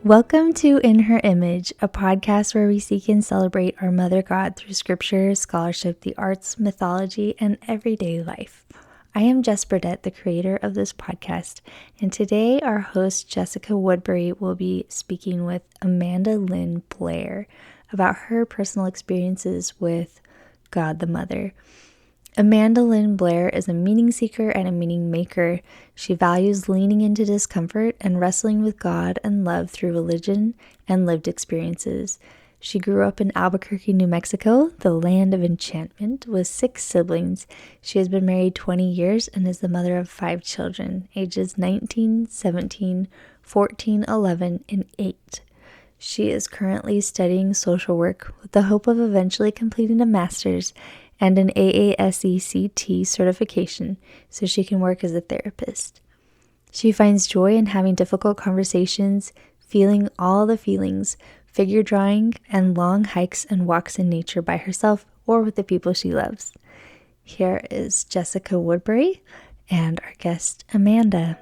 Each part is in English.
Welcome to In Her Image, a podcast where we seek and celebrate our Mother God through scripture, scholarship, the arts, mythology, and everyday life. I am Jess Burdett, the creator of this podcast, and today our host Jessica Woodbury will be speaking with Amanda Lynn Blair about her personal experiences with God the Mother. Amanda Lynn Blair is a meaning seeker and a meaning maker. She values leaning into discomfort and wrestling with God and love through religion and lived experiences. She grew up in Albuquerque, New Mexico, the land of enchantment, with 6 siblings. She has been married 20 years and is the mother of 5 children, ages 19, 17, 14, 11, and 8. She is currently studying social work with the hope of eventually completing a master's and an AASECT certification so she can work as a therapist. She finds joy in having difficult conversations, feeling all the feelings, figure drawing, and long hikes and walks in nature by herself or with the people she loves. Here is Jessica Woodbury and our guest, Amanda.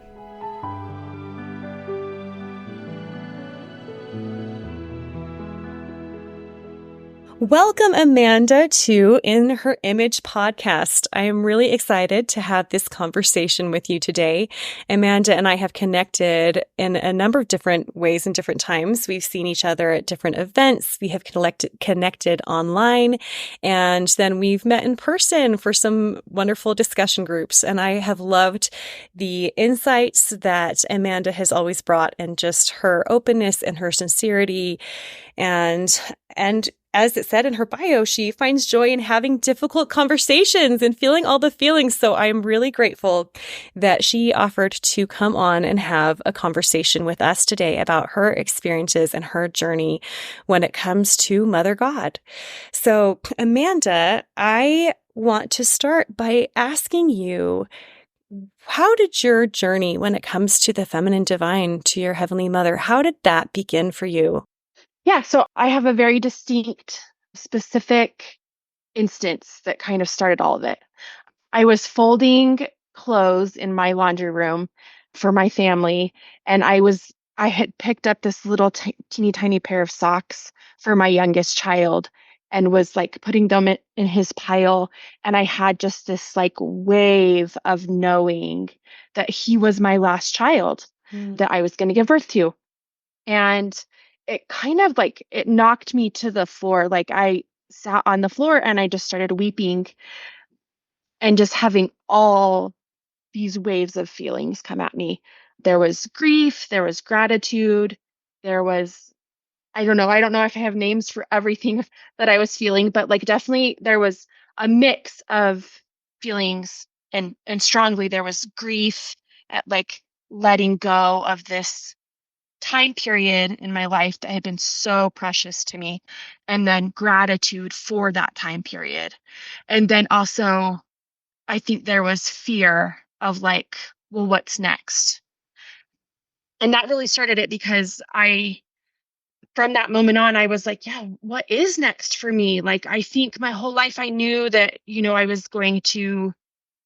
Welcome, Amanda, to In Her Image podcast. I am really excited to have this conversation with you today. Amanda and I have connected in a number of different ways and different times. We've seen each other at different events. We have connected online, and then we've met in person for some wonderful discussion groups. And I have loved the insights that Amanda has always brought and just her openness and her sincerity and as it said in her bio, she finds joy in having difficult conversations and feeling all the feelings. So I'm really grateful that she offered to come on and have a conversation with us today about her experiences and her journey when it comes to Mother God. So, Amanda, I want to start by asking you, how did your journey when it comes to the feminine divine, to your Heavenly Mother, how did that begin for you? Yeah, so I have a very distinct, specific instance that kind of started all of it. I was folding clothes in my laundry room for my family, and I had picked up this little teeny tiny pair of socks for my youngest child and was like putting them in his pile, and I had just this like wave of knowing that he was my last child that I was going to give birth to. And it kind of like it knocked me to the floor. Like I sat on the floor and I just started weeping and just having all these waves of feelings come at me. There was grief, there was gratitude, there was I don't know if I have names for everything that I was feeling, but like definitely there was a mix of feelings, and strongly there was grief at like letting go of this time period in my life that had been so precious to me, and then gratitude for that time period. And then also, I think there was fear of like, well, what's next? And that really started it because from that moment on, I was like, yeah, what is next for me? Like, I think my whole life I knew that, I was going to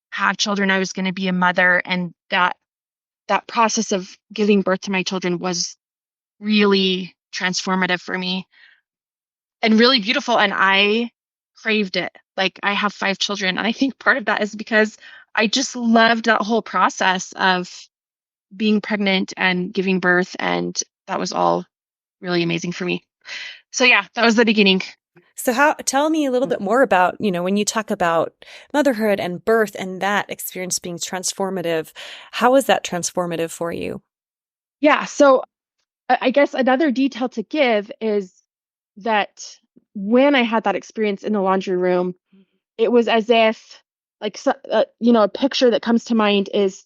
have children, I was going to be a mother, and that process of giving birth to my children was really transformative for me and really beautiful. And I craved it. Like I have 5 children. And I think part of that is because I just loved that whole process of being pregnant and giving birth. And that was all really amazing for me. So yeah, that was the beginning. So tell me a little bit more about, when you talk about motherhood and birth and that experience being transformative, how was that transformative for you? Yeah. So I guess another detail to give is that when I had that experience in the laundry room, it was as if like, a picture that comes to mind is,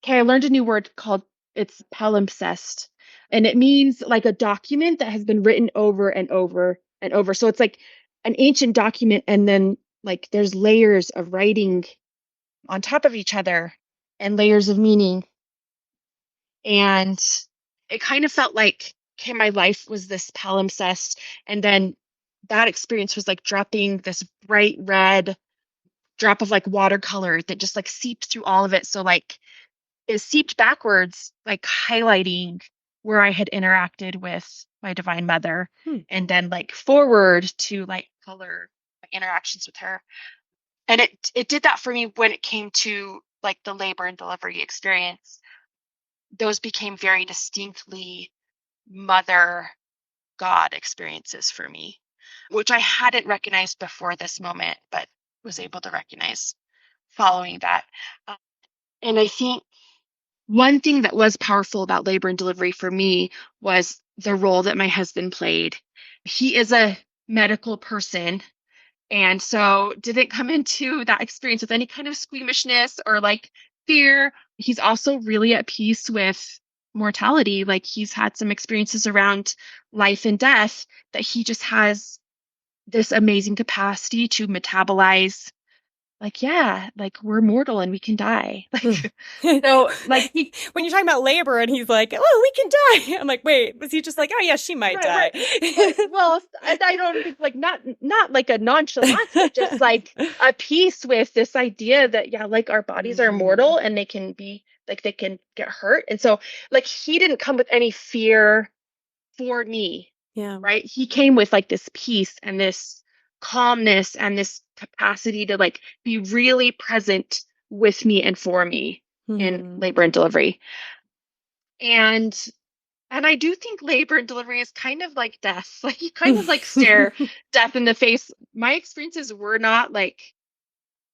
okay, I learned a new word called it's palimpsest. And it means like a document that has been written over and over and over. So it's like an ancient document, and then like there's layers of writing on top of each other and layers of meaning. And it kind of felt like, okay, my life was this palimpsest. And then that experience was like dropping this bright red drop of like watercolor that just like seeped through all of it. So like it seeped backwards, like highlighting where I had interacted with my divine mother, Hmm. and then like forward to like color interactions with her. And it did that for me when it came to like the labor and delivery experience. Those became very distinctly mother God experiences for me, which I hadn't recognized before this moment, but was able to recognize following that. Uh, and I think one thing that was powerful about labor and delivery for me was the role that my husband played. He is a medical person, and so didn't come into that experience with any kind of squeamishness or like fear. He's also really at peace with mortality. Like he's had some experiences around life and death that he just has this amazing capacity to metabolize. Like, yeah, like we're mortal and we can die. Like, so like he, When you're talking about labor and he's like, oh, we can die. I'm like, wait, was he just like, oh yeah, she might right, die? right. Well, I don't think like not like a nonchalance, but just like a peace with this idea that yeah, like our bodies are mortal and they can be like they can get hurt. And so like he didn't come with any fear for me, Yeah. right? He came with like this peace and this calmness and this capacity to like be really present with me and for me in Hmm. labor and delivery. And I do think labor and delivery is kind of like death. Like you kind of like stare death in the face. My experiences were not like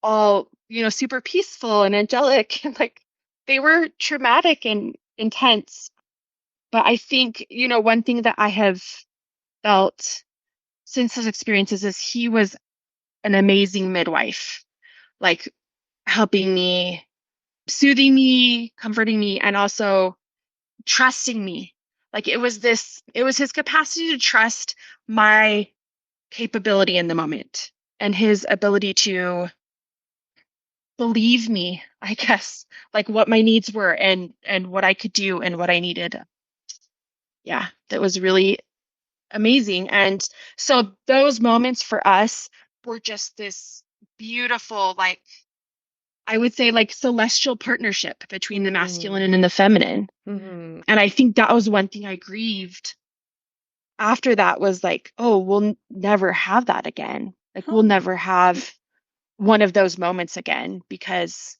all, super peaceful and angelic and like they were traumatic and intense. But I think, one thing that I have felt since those experiences is he was an amazing midwife, like helping me, soothing me, comforting me, and also trusting me. Like it was his capacity to trust my capability in the moment and his ability to believe me, I guess, like what my needs were and what I could do and what I needed. Yeah, that was really amazing. And so those moments for us were just this beautiful, like I would say like celestial partnership between the masculine and the feminine. Mm-hmm. And I think that was one thing I grieved after that was like, oh, we'll never have that again. Like we'll never have one of those moments again because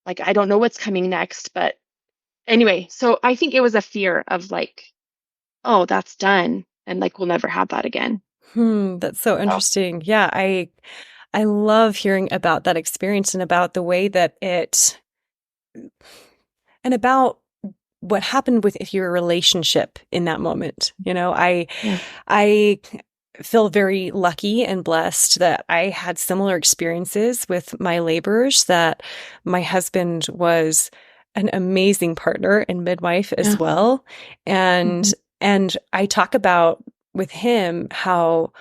like I don't know what's coming next. But anyway, so I think it was a fear of like, oh, that's done. And like we'll never have that again. That's so So interesting. Yeah, I love hearing about that experience and about the way that it and about what happened with your relationship in that moment. yeah. I feel very lucky and blessed that I had similar experiences with my labors, that my husband was an amazing partner and midwife as Yeah. well. And Mhm. and I talk about with him how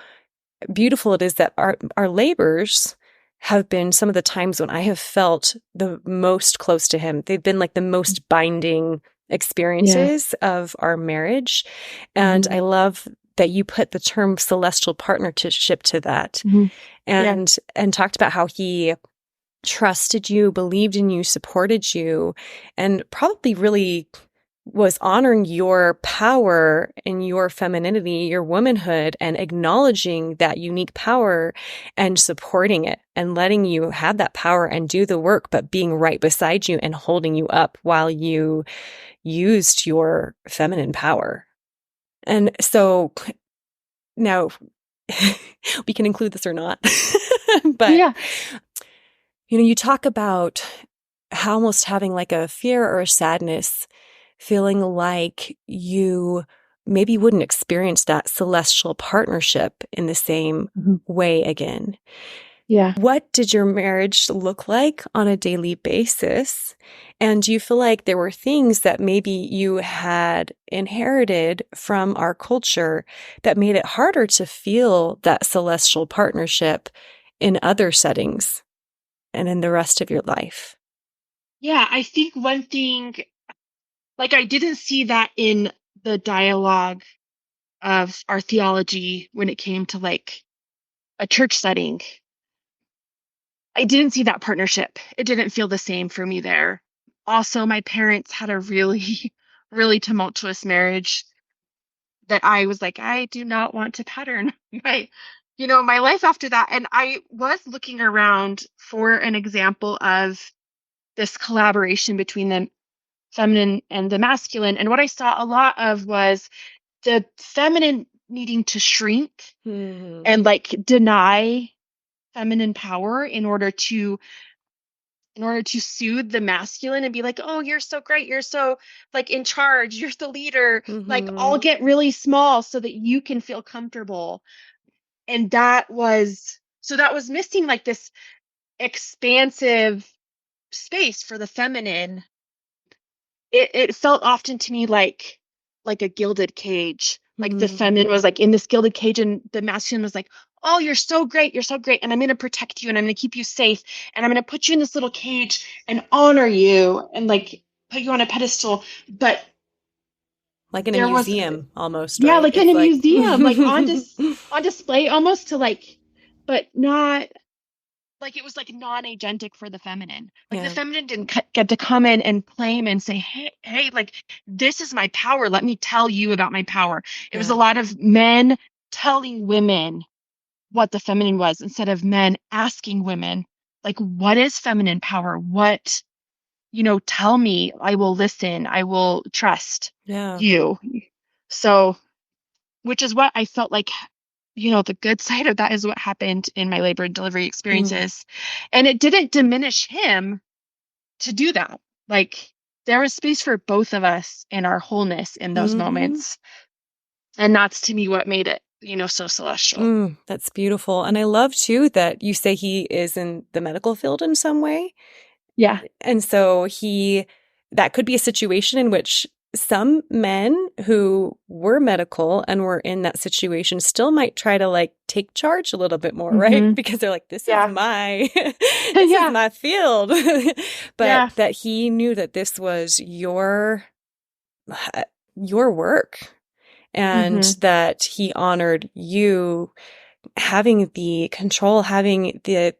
beautiful it is that our labors have been some of the times when I have felt the most close to him. They've been like the most binding Yeah. experiences of our marriage. And Mhm. I love that you put the term celestial partnership to that, Mhm. Yeah. and talked about how he trusted you, believed in you, supported you, and probably really was honoring your power and your femininity, your womanhood, and acknowledging that unique power and supporting it and letting you have that power and do the work, but being right beside you and holding you up while you used your feminine power. And so now we can include this or not, but Yeah. you talk about how almost having like a fear or a sadness, feeling like you maybe wouldn't experience that celestial partnership in the same Mhm. way again. Yeah. What did your marriage look like on a daily basis? And do you feel like there were things that maybe you had inherited from our culture that made it harder to feel that celestial partnership in other settings and in the rest of your life? Yeah. I think one thing, like, I didn't see that in the dialogue of our theology when it came to like a church setting. I didn't see that partnership. It didn't feel the same for me there. Also, my parents had a really really tumultuous marriage that I was like, I do not want to pattern my life after that. And I was looking around for an example of this collaboration between the feminine and the masculine. And what I saw a lot of was the feminine needing to shrink Mm-hmm. and like deny feminine power in order to soothe the masculine and be like, oh, you're so great, you're so like in charge, you're the leader, like Mm-hmm. I'll get really small so that you can feel comfortable. And that was missing like this expansive space for the feminine. It felt often to me like a gilded cage. Like the Mm-hmm. feminine was like in this gilded cage and the masculine was like, oh, you're so great, you're so great, and I'm going to protect you and I'm going to keep you safe and I'm going to put you in this little cage and honor you and like put you on a pedestal. But Like in a there was, museum almost, yeah, right? like in It's a like museum, like on display almost to like, but not like it was like non-agentic for the feminine. Like the yeah, feminine didn't get to come in and claim and say, hey, like this is my power. Let me tell you about my power. It was yeah, a lot of men telling women what the feminine was instead of men asking women, like, what is feminine power? What, tell me. I will listen. I will trust yeah. you. So, which is what I felt like the good side of that is what happened in my labor and delivery Mm. experiences. And it didn't diminish him to do that. Like there was space for both of us in our wholeness in those Mm-hmm. moments. And that's to me what made it, so celestial. That's beautiful. And I love too that you say he is in the medical field in some way. Yeah. And so that could be a situation in which some men who were medical and were in that situation still might try to like take charge a little bit more, right? Mm-hmm. Because they're like, this is Yeah. my, this is Yeah. my field. But Yeah. that he knew that this was your work and Mm-hmm. that he honored you having the control, having the,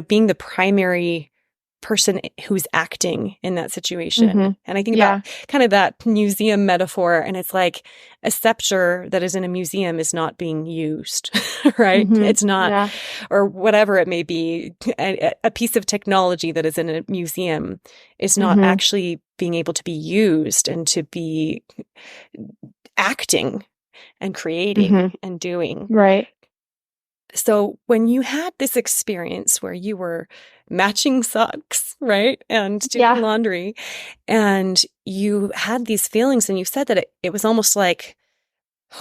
being the primary person who's acting in that situation. Mm-hmm. And I think about Yeah. kind of that museum metaphor, and it's like a scepter that is in a museum is not being used, right? Mm-hmm. It's not, Yeah. or whatever it may be, a piece of technology that is in a museum is not Mm-hmm. actually being able to be used and to be acting and creating Mm-hmm. and doing. Right. So when you had this experience where you were matching socks, right? And doing Yeah. laundry, and you had these feelings, and you said that it was almost like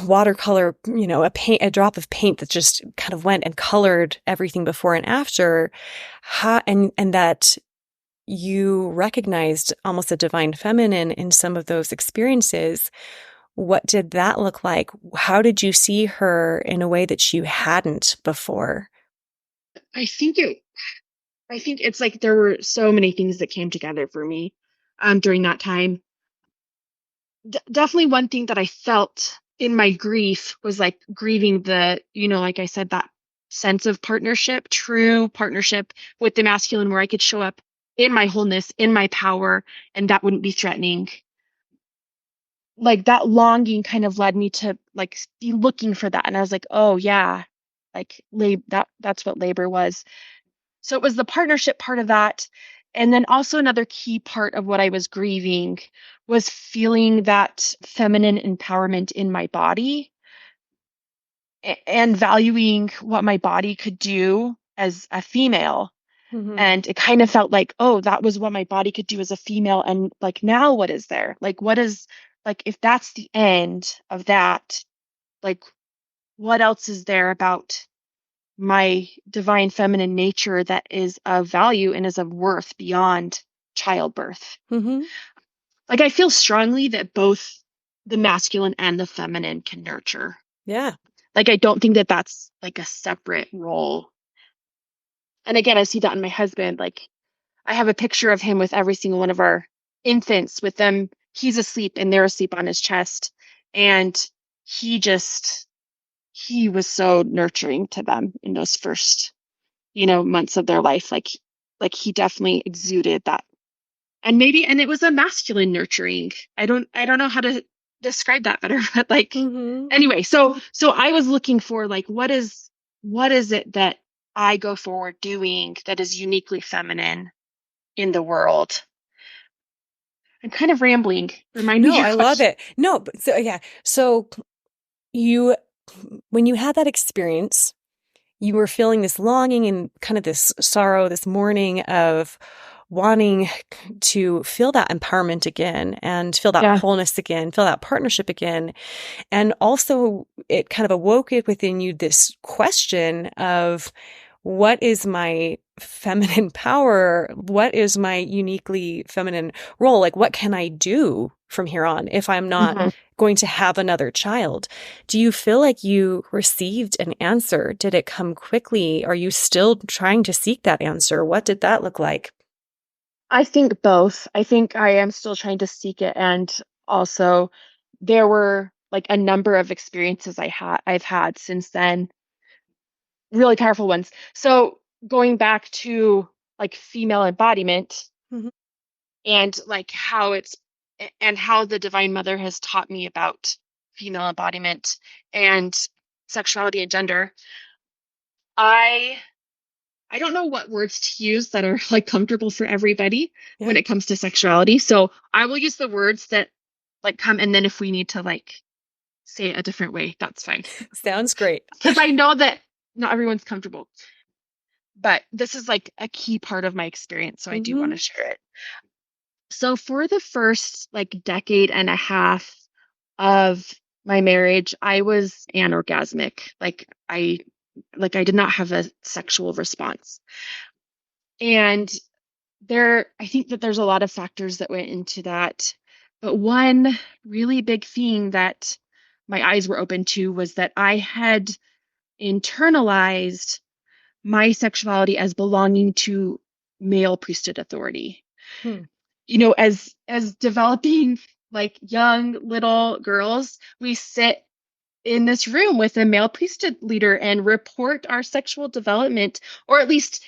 watercolor, a drop of paint that just kind of went and colored everything before and after. And that you recognized almost a divine feminine in some of those experiences. What did that look like? How did you see her in a way that you hadn't before? I think it I think it's like there were so many things that came together for me during that time. Definitely one thing that I felt in my grief was like grieving like I said, that sense of partnership, true partnership with the masculine where I could show up in my wholeness, in my power, and that wouldn't be threatening. Like that longing kind of led me to like be looking for that. And I was like, oh yeah, like that's what labor was. So it was the partnership part of that. And then also another key part of what I was grieving was feeling that feminine empowerment in my body and valuing what my body could do as a female. Mm-hmm. And it kind of felt like, oh, that was what my body could do as a female. And like, now what is there? Like, if that's the end of that, like, what else is there about my divine feminine nature that is of value and is of worth beyond childbirth? Mm-hmm. Like, I feel strongly that both the masculine and the feminine can nurture. Yeah. Like, I don't think that that's like a separate role. And again, I see that in my husband. Like, I have a picture of him with every single one of our infants with them. He's asleep and they're asleep on his chest. And he just, he was so nurturing to them in those first, months of their life. Like he definitely exuded that. and it was a masculine nurturing. I don't know how to describe that better, but like Mm-hmm. anyway, so I was looking for like what is it that I go forward doing that is uniquely feminine in the world? I'm kind of rambling. Remind me No, your I love question. it. No, but so yeah. So you, when you had that experience, you were feeling this longing and kind of this sorrow, this mourning of wanting to feel that empowerment again and feel that Yeah. wholeness again, feel that partnership again. And also, it kind of awoke it within you this question of what is my feminine power? What is my uniquely feminine role? Like, what can I do from here on if I'm not Mhm. going to have another child? Do you feel like you received an answer? Did it come quickly? Are you still trying to seek that answer? What did that look like? I think both. I think I am still trying to seek it, and also there were like a number of experiences I've had since then, really powerful ones. So going back to like female embodiment Mhm. and like and how the Divine Mother has taught me about female embodiment and sexuality and gender. I I don't know what words to use that are like comfortable for everybody Yeah, when it comes to sexuality. So I will use the words that like come, and then if we need to like say it a different way, that's fine. sounds great. Because I know that not everyone's comfortable, but this is like a key part of my experience. So I do want Hmm. to share it. So for the first like decade and a half of my marriage, I was anorgasmic. Like I did not have a sexual response. And I think that there's a lot of factors that went into that. But one really big thing that my eyes were open to was that I had internalized my sexuality as belonging to male priesthood authority. Hmm. As developing like young little girls, we sit in this room with a male priesthood leader and report our sexual development, or at least,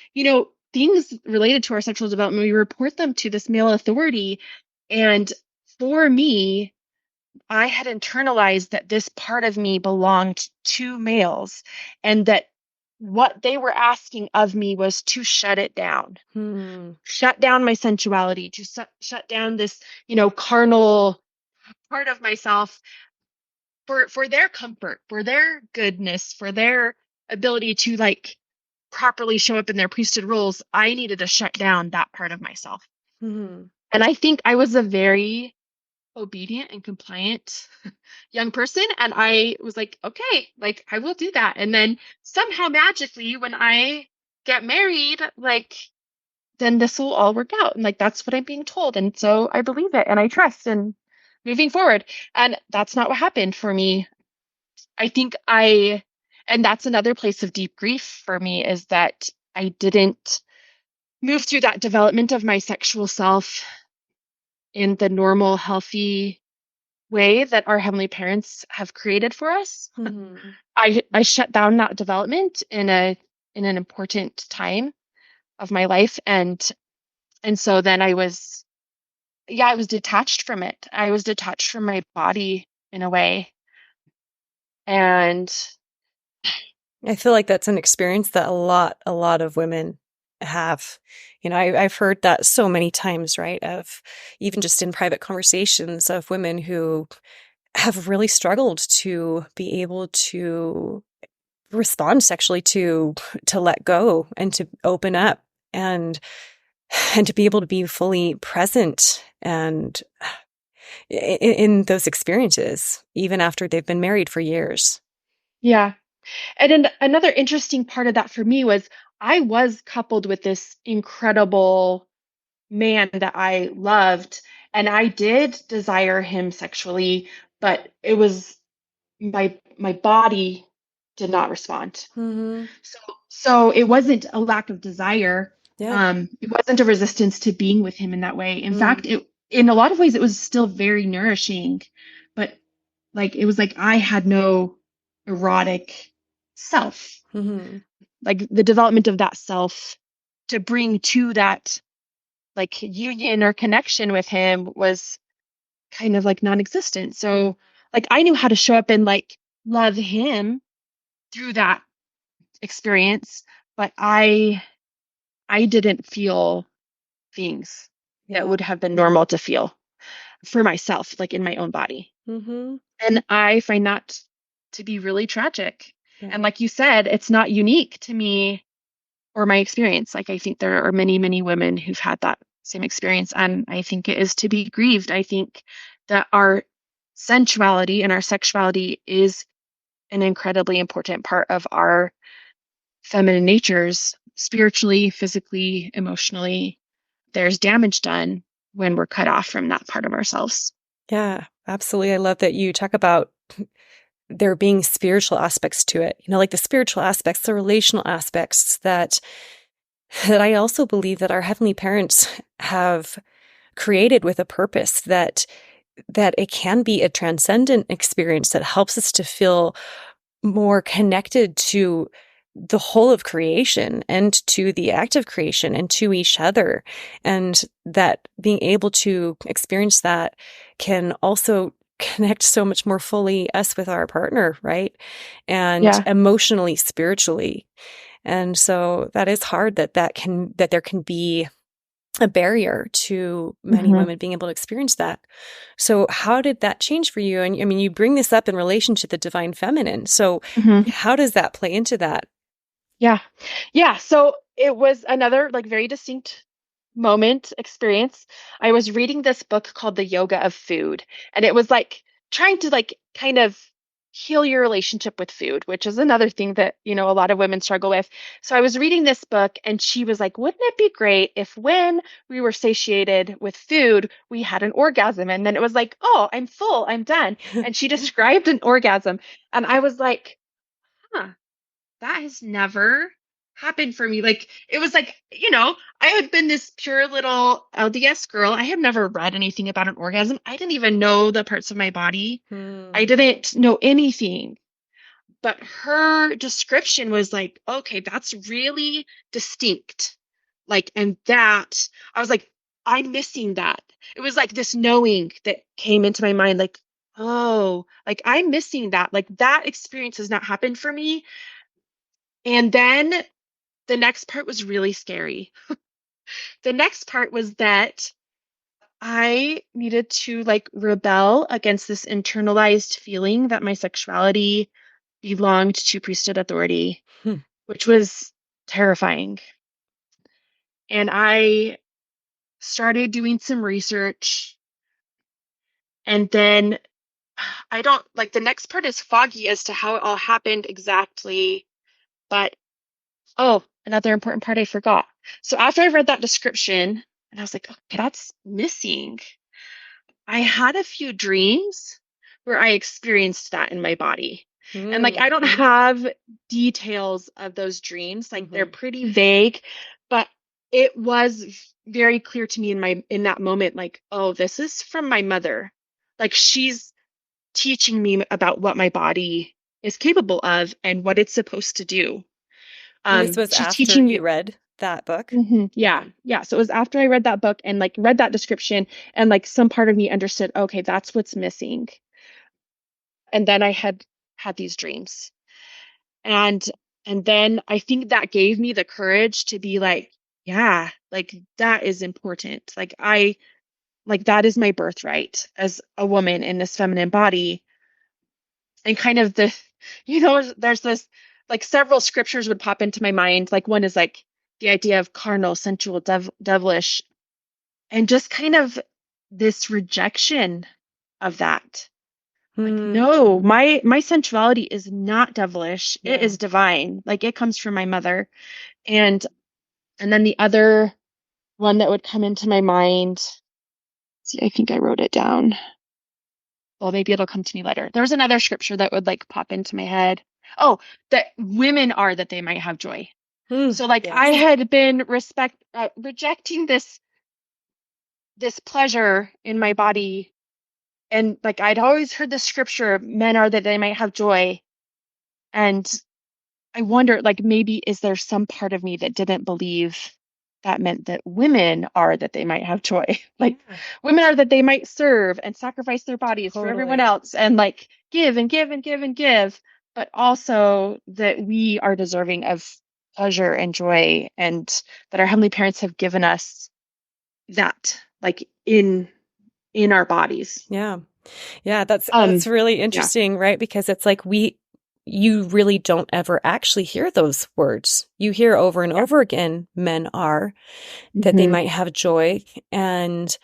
things related to our sexual development. We report them to this male authority. And for me, I had internalized that this part of me belonged to males and that what they were asking of me was to shut it down, Hmm. shut down my sensuality, to shut down this, carnal part of myself for their comfort, for their goodness, for their ability to like properly show up in their priesthood roles. I needed to shut down that part of myself. Hmm. And I think I was a very obedient and compliant young person. And I was like, okay, like I will do that. And then somehow magically, when I get married, like then this will all work out. And like that's what I'm being told. And so I believe it and I trust and moving forward. And that's not what happened for me. I think and that's another place of deep grief for me, is that I didn't move through that development of my sexual self in the normal, healthy way that our heavenly parents have created for us. Hmm. I shut down that development in an important time of my life, and so then I was detached from it. I was detached from my body in a way. And I feel like that's an experience that a lot of women have. I've heard that so many times, right? Of even just in private conversations of women who have really struggled to be able to respond sexually, to let go and to open up and to be able to be fully present and in those experiences, even after they've been married for years. yeah. And then another interesting part of that for me was I was coupled with this incredible man that I loved, and I did desire him sexually, but it was my body did not respond. Hmm. So so it wasn't a lack of desire. Yeah. It wasn't a resistance to being with him in that way. In Mm. fact, it in a lot of ways it was still very nourishing, but like it was like I had no erotic self, Hmm. like the development of that self to bring to that like union or connection with him was kind of like non-existent. So like I knew how to show up and like love him through that experience, but I didn't feel things that Yeah. would have been normal to feel for myself, like in my own body. Mm-hmm. And I find that to be really tragic. Yeah. And like you said, it's not unique to me or my experience. Like I think there are many, many women who've had that same experience. And I think it is to be grieved. I think that our sensuality and our sexuality is an incredibly important part of our feminine natures, spiritually, physically, emotionally. There's damage done when we're cut off from that part of ourselves. Yeah, absolutely. I love that you talk about there being spiritual aspects to it. Like the spiritual aspects, the relational aspects that I also believe that our heavenly parents have created with a purpose, that it can be a transcendent experience that helps us to feel more connected to the whole of creation and to the act of creation and to each other. And that being able to experience that can also connect so much more fully us with our partner, right? And Yeah. emotionally, spiritually. And so that is hard that there can be a barrier to many Hmm. women being able to experience that. So how did that change for you? And I mean, you bring this up in relation to the divine feminine. So Hmm. how does that play into that? Yeah. Yeah. So it was another like very distinct moment experience. I was reading this book called The Yoga of Food, and it was like trying to like kind of heal your relationship with food, which is another thing that, a lot of women struggle with. So I was reading this book and she was like, "Wouldn't it be great if when we were satiated with food, we had an orgasm?" And then it was like, "Oh, I'm full, I'm done." And she described an orgasm, and I was like, "Huh, that has never happened for me." Like, it was like, I had been this pure little LDS girl. I had never read anything about an orgasm. I didn't even know the parts of my body. Hmm. I didn't know anything. But her description was like, okay, that's really distinct. Like, and that, I was like, I'm missing that. It was like this knowing that came into my mind, like, oh, like I'm missing that. Like, that experience has not happened for me. And then the next part was really scary. The next part was that I needed to like rebel against this internalized feeling that my sexuality belonged to priesthood authority, Hmm. which was terrifying. And I started doing some research. And then I don't like the next part is foggy as to how it all happened exactly. But oh, another important part I forgot. So after I read that description, and I was like, okay, that's missing. I had a few dreams where I experienced that in my body. And like, Hmm. I don't have details of those dreams. Like, they're Hmm. pretty vague, but it was very clear to me in that moment, like, oh, this is from my mother. Like, she's teaching me about what my body is capable of and what it's supposed to do. And this was She's after teaching me. you read that book? Yeah. Yeah. So it was after I read that book and like read that description, and like some part of me understood, okay, that's what's missing. And then I had these dreams. And and then I think that gave me the courage to be like, yeah, like that is important. Like that is my birthright as a woman in this feminine body. And kind of there's this like several scriptures would pop into my mind. Like one is like the idea of carnal, sensual, devilish, and just kind of this rejection of that. Like, Hmm. no, my sensuality is not devilish. It Yeah. is divine. Like, it comes from my mother. And and then the other one that would come into my mind, see, I think I wrote it down. Well, maybe it'll come to me later. There was another scripture that would like pop into my head. Oh, that women are that they might have joy. Hmm. So like I Yes. had been rejecting this pleasure in my body. And like I'd always heard the scripture, men are that they might have joy. And I wonder, like, maybe is there some part of me that didn't believe that meant that women are that they might have joy. Like women are that they might serve and sacrifice their bodies for everyone else and like give and give and give and give, but also that we are deserving of pleasure and joy and that our heavenly parents have given us that like in our bodies. Yeah. Yeah, that's really interesting, right? Because it's like you really don't ever actually hear those words. You hear over and over again, men are, that they might have joy. And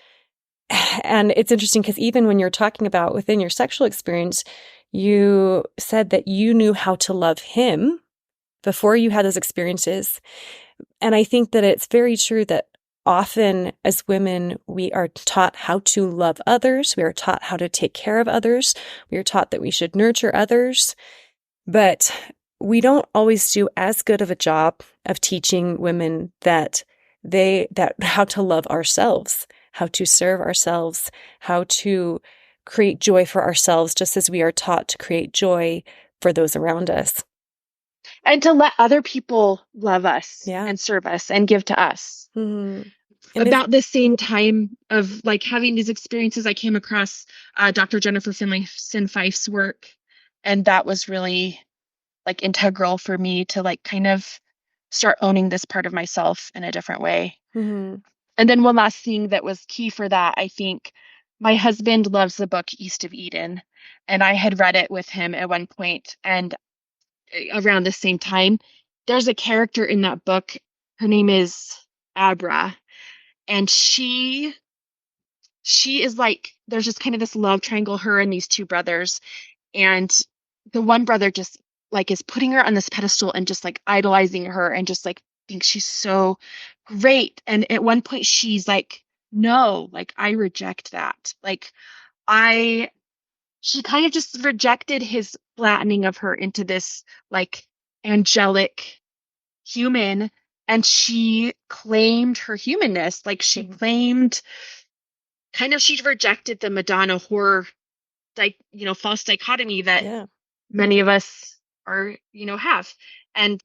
it's interesting because even when you're talking about within your sexual experience, you said that you knew how to love him before you had those experiences. And I think that it's very true that often as women, we are taught how to love others. We are taught how to take care of others. We are taught that we should nurture others. But we don't always do as good of a job of teaching women that how to love ourselves, how to serve ourselves, how to create joy for ourselves, just as we are taught to create joy for those around us. And to let other people love us and serve us and give to us. Mm-hmm. About the same time of like having these experiences, I came across Dr. Jennifer Finlayson Fife's work. And that was really like integral for me to like kind of start owning this part of myself in a different way. Mm-hmm. And then one last thing that was key for that, I think my husband loves the book East of Eden. And I had read it with him at one point, and around the same time, there's a character in that book. Her name is Abra. And she is like, there's just kind of this love triangle, her and these two brothers. And the one brother just like is putting her on this pedestal and just like idolizing her and just like thinks she's so great. And at one point she's like, no, like I reject that. Like she kind of just rejected his flattening of her into this like angelic human, and she claimed her humanness. Like she claimed she rejected the Madonna horror, like, false dichotomy that many of us have. And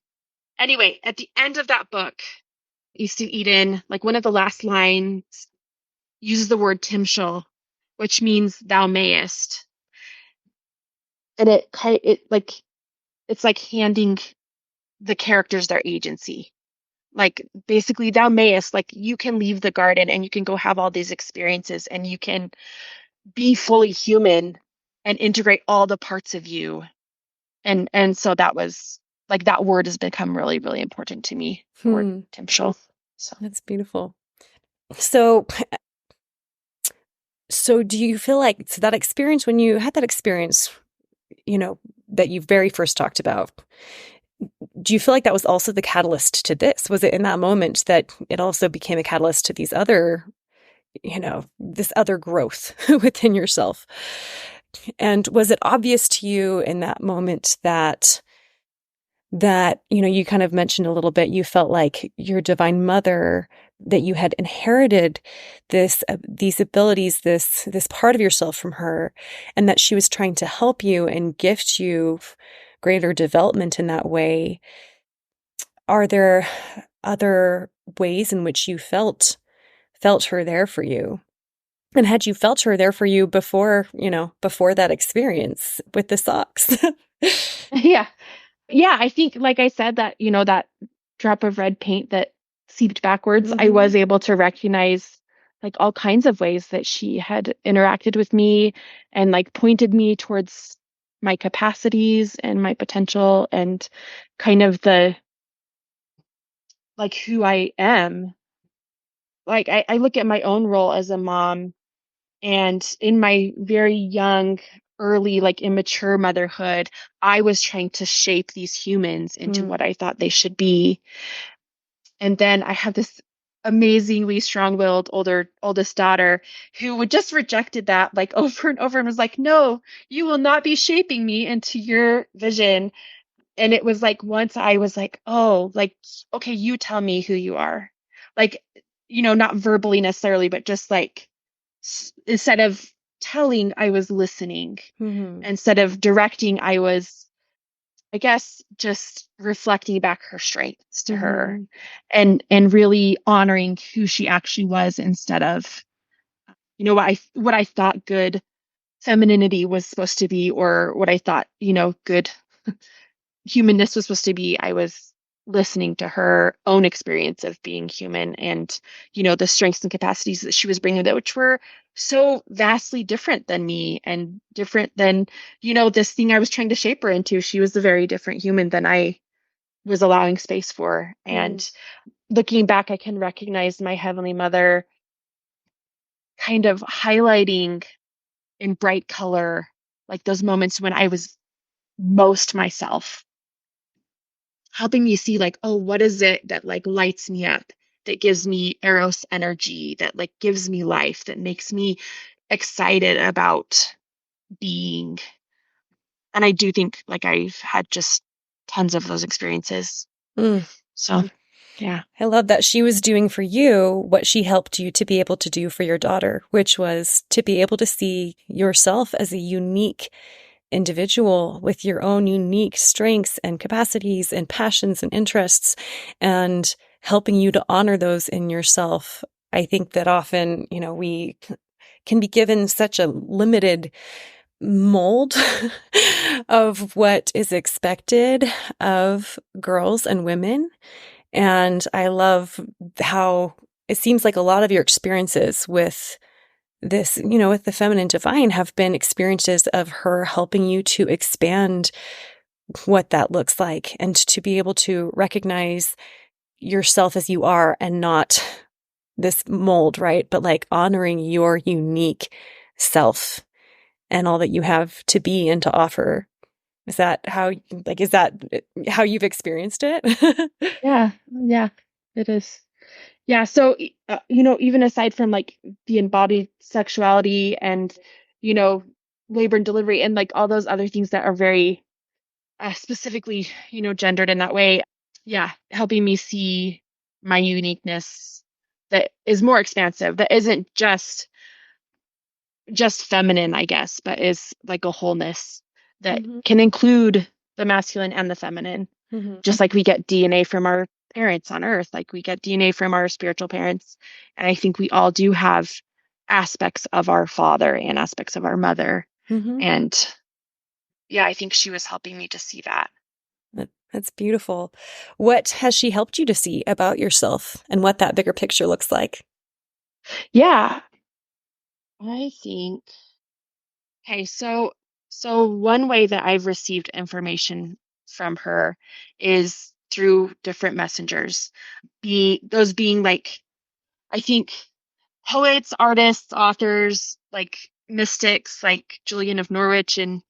anyway, at the end of that book, East of Eden, like one of the last lines uses the word timshel, which means thou mayest. And it's like handing the characters their agency. Like basically thou mayest, like you can leave the garden and you can go have all these experiences and you can be fully human and integrate all the parts of you. And so that was like, that word has become really, really important to me, the word timshel. So that's beautiful. So do you feel like, so that experience, when you had that experience, that you very first talked about, do you feel like that was also the catalyst to this? Was it in that moment that it also became a catalyst to these other, this other growth within yourself? And was it obvious to you in that moment that, you kind of mentioned a little bit, you felt like your divine mother, that you had inherited these abilities, this part of yourself from her, and that she was trying to help you and gift you greater development in that way? Are there other ways in which you felt her there for you? And had you felt her there for you before that experience with the socks? yeah. Yeah, I think, like I said, that, that drop of red paint that seeped backwards, I was able to recognize like all kinds of ways that she had interacted with me and like pointed me towards my capacities and my potential and kind of the like who I am. Like I look at my own role as a mom, and in my very young, early, like immature motherhood, I was trying to shape these humans into what I thought they should be. And then I have this amazingly strong-willed oldest daughter who would just rejected that like over and over and was like, no, you will not be shaping me into your vision. And it was like, once I was like, oh, like, okay, you tell me who you are. Like, not verbally necessarily, but just like, instead of telling, I was listening. Instead of directing, I was I guess just reflecting back her strengths to her Mm-hmm. and really honoring who she actually was instead of, what I thought good femininity was supposed to be, or what I thought, good humanness was supposed to be. I was listening to her own experience of being human and, the strengths and capacities that she was bringing, that which were so vastly different than me and different than, this thing I was trying to shape her into. She was a very different human than I was allowing space for. Mm. And looking back, I can recognize my Heavenly Mother kind of highlighting in bright color, like those moments when I was most myself, helping me see like, oh, what is it that like lights me up, that gives me Eros energy, that like gives me life, that makes me excited about being. And I do think like I've had just tons of those experiences. Mm. So, yeah. I love that she was doing for you what she helped you to be able to do for your daughter, which was to be able to see yourself as a unique individual with your own unique strengths and capacities and passions and interests, and helping you to honor those in yourself. I think that often, we can be given such a limited mold of what is expected of girls and women. And I love how it seems like a lot of your experiences with this, with the feminine divine have been experiences of her helping you to expand what that looks like and to be able to recognize yourself as you are and not this mold, right? But like honoring your unique self and all that you have to be and to offer. Is that how you've experienced it? Yeah. Yeah, it is. Yeah. So, even aside from like the embodied sexuality and, you know, labor and delivery and like all those other things that are very specifically, gendered in that way. Yeah, helping me see my uniqueness that is more expansive, that isn't just feminine, I guess, but is like a wholeness that Hmm. can include the masculine and the feminine. Hmm. Just like we get DNA from our parents on earth, like we get DNA from our spiritual parents. And I think we all do have aspects of our father and aspects of our mother. Hmm. And yeah, I think she was helping me to see that. That's beautiful. What has she helped you to see about yourself and what that bigger picture looks like? Yeah, I think. Okay, so one way that I've received information from her is through different messengers. Those being like, I think, poets, artists, authors, like mystics like Julian of Norwich and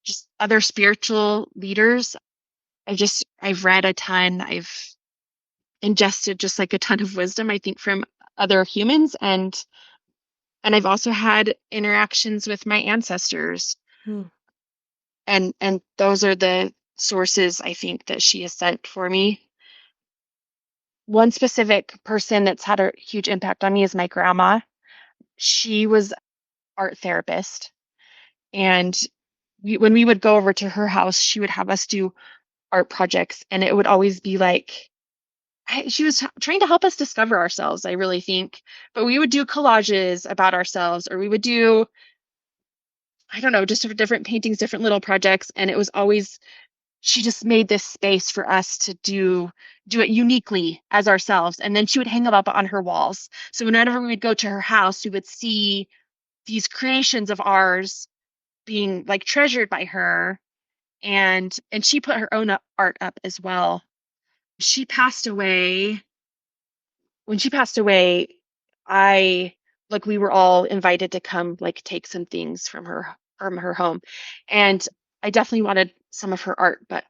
just other spiritual leaders. I've read a ton. I've ingested just like a ton of wisdom, I think, from other humans, and I've also had interactions with my ancestors, Hmm. and those are the sources I think that she has sent for me. One specific person that's had a huge impact on me is my grandma. She was art therapist, and when we would go over to her house, she would have us do art projects, and it would always be like she was trying to help us discover ourselves, I really think. But we would do collages about ourselves, or we would do, I don't know, just different paintings, different little projects, and it was always, she just made this space for us to do it uniquely as ourselves, and then she would hang it up on her walls. So whenever we would go to her house, we would see these creations of ours being like treasured by her, and she put her own art up as well. She passed away. When she passed away, I like we were all invited to come like take some things from her home, and I definitely wanted some of her art. But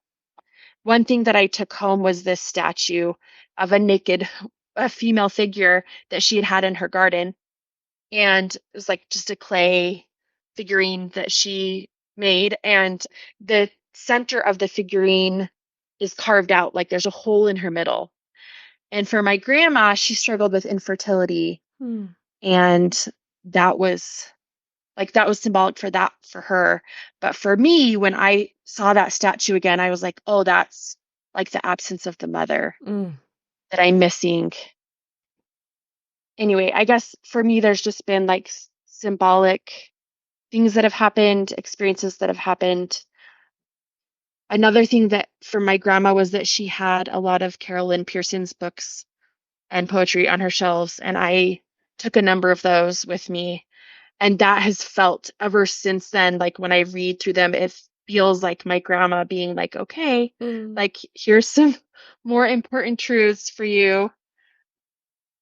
one thing that I took home was this statue of a female figure that she had had in her garden. And it was like just a clay figurine that she made. And the center of the figurine is carved out, like there's a hole in her middle. And for my grandma, she struggled with infertility. Hmm. And that was Like that was symbolic for that for her. But for me, when I saw that statue again, I was like, oh, that's like the absence of the mother Mm. that I'm missing. Anyway, I guess for me, there's just been like symbolic things that have happened, experiences that have happened. Another thing that for my grandma was that she had a lot of Carolyn Pearson's books and poetry on her shelves, and I took a number of those with me. And that has felt ever since then, like when I read through them, it feels like my grandma being like, okay, Mm. like here's some more important truths for you.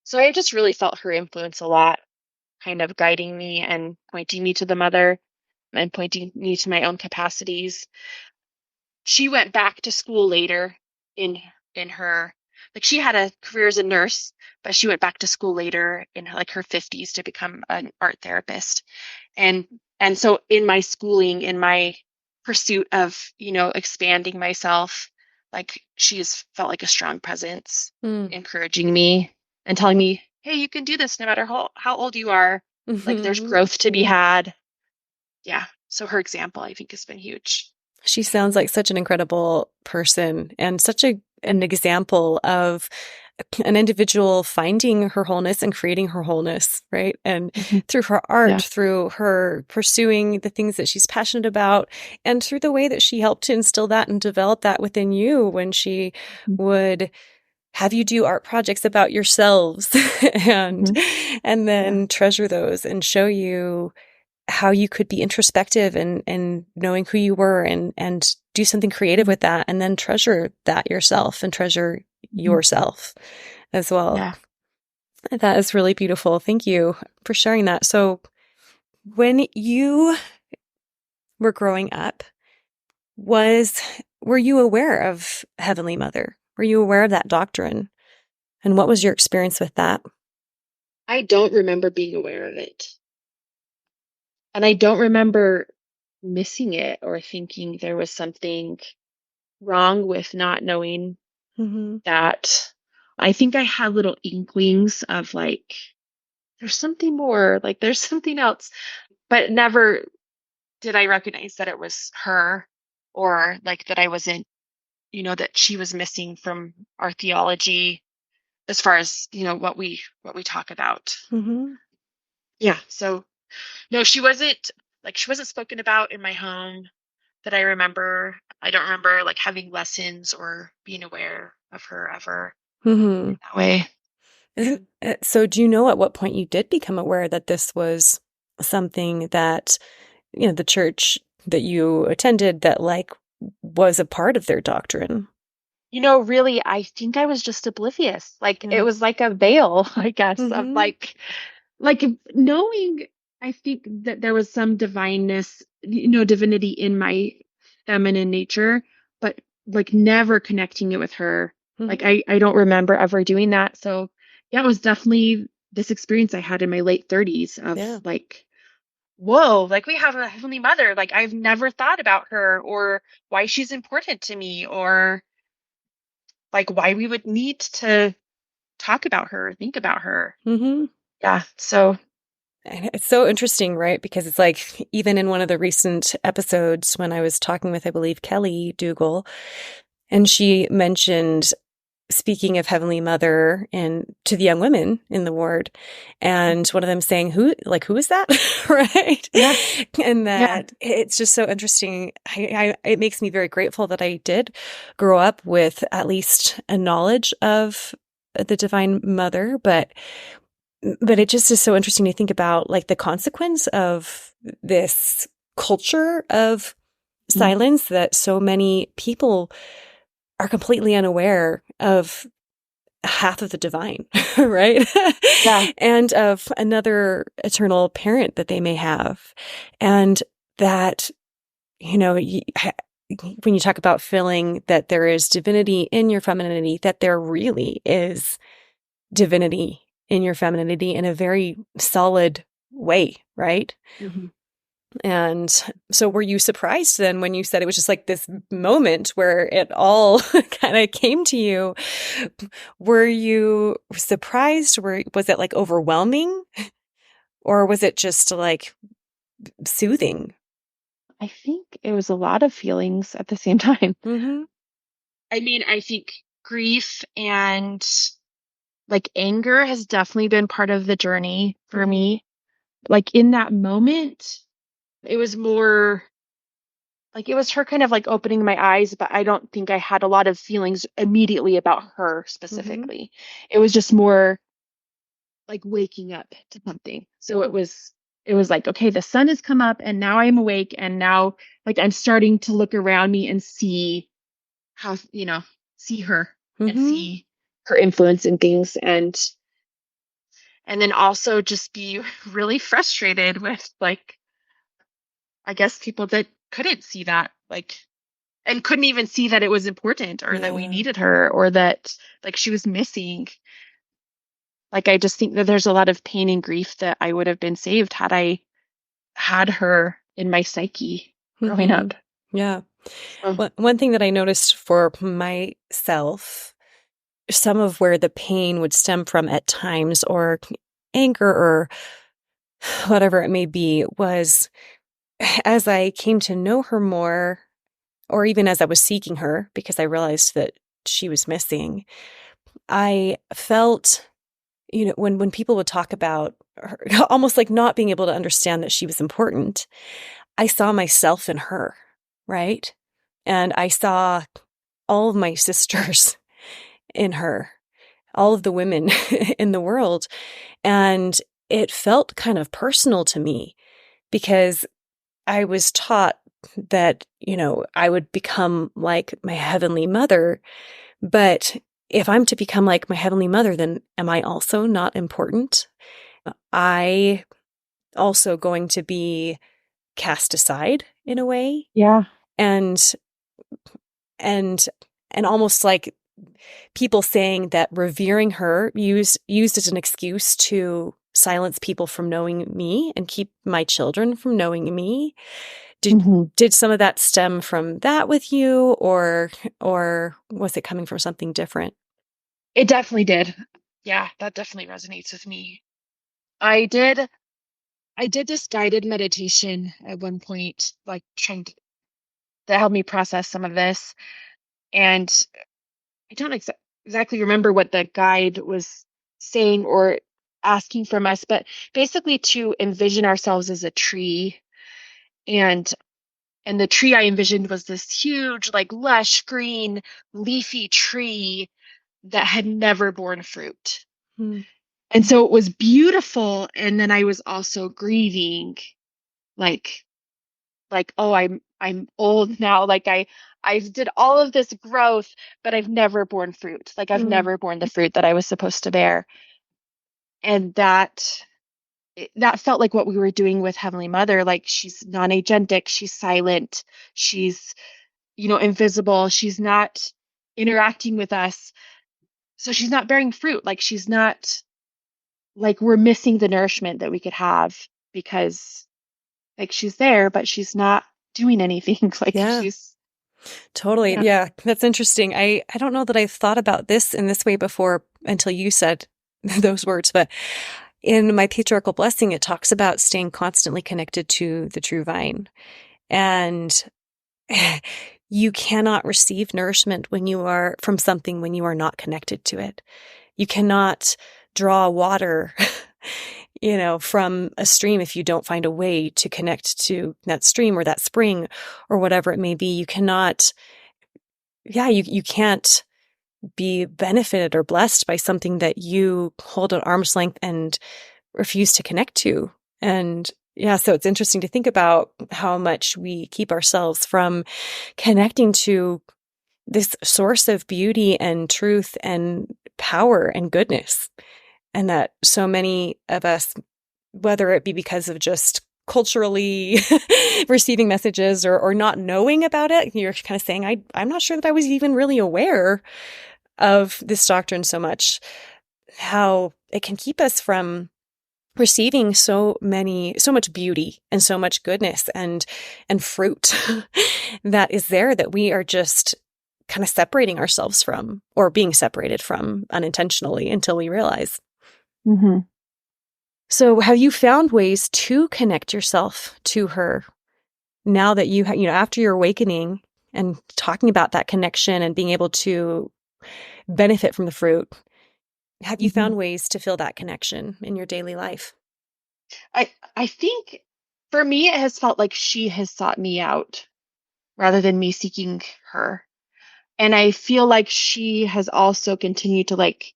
So I just really felt her influence a lot, kind of guiding me and pointing me to the mother and pointing me to my own capacities. She went back to school later in her, like she had a career as a nurse, but she went back to school later in like her 50s to become an art therapist. And so in my schooling, in my pursuit of, expanding myself, like she's felt like a strong presence, Mm. encouraging me and telling me, hey, you can do this no matter how old you are. Like there's Mhm. growth to be had. Yeah. So her example, I think, has been huge. She sounds like such an incredible person and such an example of an individual finding her wholeness and creating her wholeness, right? And Mhm. through her art, Yeah. through her pursuing the things that she's passionate about, and through the way that she helped to instill that and develop that within you when she Mhm. would have you do art projects about yourselves and Mhm. and Yeah. then treasure those and show you how you could be introspective and knowing who you were and do something creative with that and then treasure that yourself and treasure Mhm. yourself as well. Yeah. That is really beautiful. Thank you for sharing that. So when you were growing up, were you aware of Heavenly Mother? Were you aware of that doctrine? And what was your experience with that? I don't remember being aware of it. And I don't remember missing it or thinking there was something wrong with not knowing Mm-hmm. that. I think I had little inklings of like, there's something more, like there's something else, but never did I recognize that it was her or like that I wasn't, that she was missing from our theology as far as, what we talk about. Mm-hmm. Yeah. So no, she wasn't spoken about in my home that I remember. I don't remember like having lessons or being aware of her ever Mm-hmm. that way. So do you know at what point you did become aware that this was something that, the church that you attended that like was a part of their doctrine? Really, I think I was just oblivious. Like it Yeah. was like a veil, I guess, of Mm-hmm. like knowing, I think that there was some divineness, divinity in my feminine nature, but like never connecting it with her. Like Mm-hmm. I don't remember ever doing that. So yeah, it was definitely this experience I had in my late 30s of Yeah. like, whoa, like we have a heavenly mother. Like I've never thought about her or why she's important to me or like why we would need to talk about her, think about her. Mm-hmm. Yeah. So And it's so interesting, right? Because it's like, even in one of the recent episodes when I was talking with, I believe, Kelly Dougal, and she mentioned speaking of Heavenly Mother and to the young women in the ward, and one of them saying, who is that? Right. yeah, And yeah. that it's just so interesting. It makes me very grateful that I did grow up with at least a knowledge of the Divine Mother, but it just is so interesting to think about like the consequence of this culture of Mm. silence that so many people are completely unaware of half of the divine, right? Yeah. And of another eternal parent that they may have. And that, when you talk about feeling that there is divinity in your femininity, that there really is divinity in your femininity in a very solid way, right? Hmm. And so were you surprised then when you said it was just like this moment where it all kind of came to you? Were you surprised? Was it like overwhelming? Or was it just like soothing? I think it was a lot of feelings at the same time. Mm-hmm. I mean, I think grief and like anger has definitely been part of the journey for Mm-hmm. me. Like in that moment, it was more like it was her kind of like opening my eyes, but I don't think I had a lot of feelings immediately about her Mm-hmm. specifically. It was just more like waking up to something. So Oh. it was like, okay, the sun has come up and now I'm awake and now like I'm starting to look around me and see how, see her and Mm-hmm. see her influence in things and then also just be really frustrated with like I guess people that couldn't see that like and couldn't even see that it was important or that we Yeah. needed her or that like she was missing. Like I just think that there's a lot of pain and grief that I would have been saved had I had her in my psyche growing Mm-hmm. up. Yeah. So, One thing that I noticed for myself, some of where the pain would stem from at times, or anger or whatever it may be, was as I came to know her more, or even as I was seeking her, because I realized that she was missing, I felt, when people would talk about her, almost like not being able to understand that she was important, I saw myself in her, right? And I saw all of my sisters in her, all of the women in the world. And it felt kind of personal to me because I was taught that, I would become like my heavenly mother. But if I'm to become like my heavenly mother, then am I also not important? I also going to be cast aside in a way, yeah. and and and almost like people saying that revering her used as an excuse to silence people from knowing me and keep my children from knowing me. Did hmm did some of that stem from that with you, or was it coming from something different? It definitely did. Yeah, that definitely resonates with me. I did I did this guided meditation at one point, like trying to that helped me process some of this. And I don't exactly remember what the guide was saying or asking from us, but basically to envision ourselves as a tree and the tree I envisioned was this huge, like lush green, leafy tree that had never borne fruit. Hmm. And so it was beautiful. And then I was also grieving, like, oh, I'm old now. Like I did all of this growth, but I've never borne fruit. Like I've Hmm. never borne the fruit that I was supposed to bear. And that felt like what we were doing with Heavenly Mother. Like she's non-agentic, she's silent, she's invisible. She's not interacting with us. So she's not bearing fruit. Like she's not like we're missing the nourishment that we could have because like she's there, but she's not doing anything. Like Yeah, she's, totally. yeah. Yeah, that's interesting. I don't know that I've thought about this in this way before until you said those words, but in my patriarchal blessing, it talks about staying constantly connected to the true vine. And you cannot receive nourishment when you are from something when you are not connected to it. You cannot draw water, from a stream if you don't find a way to connect to that stream or that spring or whatever it may be. You cannot, you can't be benefited or blessed by something that you hold at arm's length and refuse to connect to. And yeah, so it's interesting to think about how much we keep ourselves from connecting to this source of beauty and truth and power and goodness. And that so many of us, whether it be because of just culturally receiving messages or not knowing about it, you're kind of saying, I'm not sure that I was even really aware of this doctrine so much, how it can keep us from receiving so much beauty and so much goodness and fruit that is there that we are just kind of separating ourselves from or being separated from unintentionally until we realize. hmm So have you found ways to connect yourself to her now that after your awakening and talking about that connection and being able to benefit from the fruit, have you Mhm. found ways to feel that connection in your daily life? I think for me, it has felt like she has sought me out rather than me seeking her. And I feel like she has also continued to like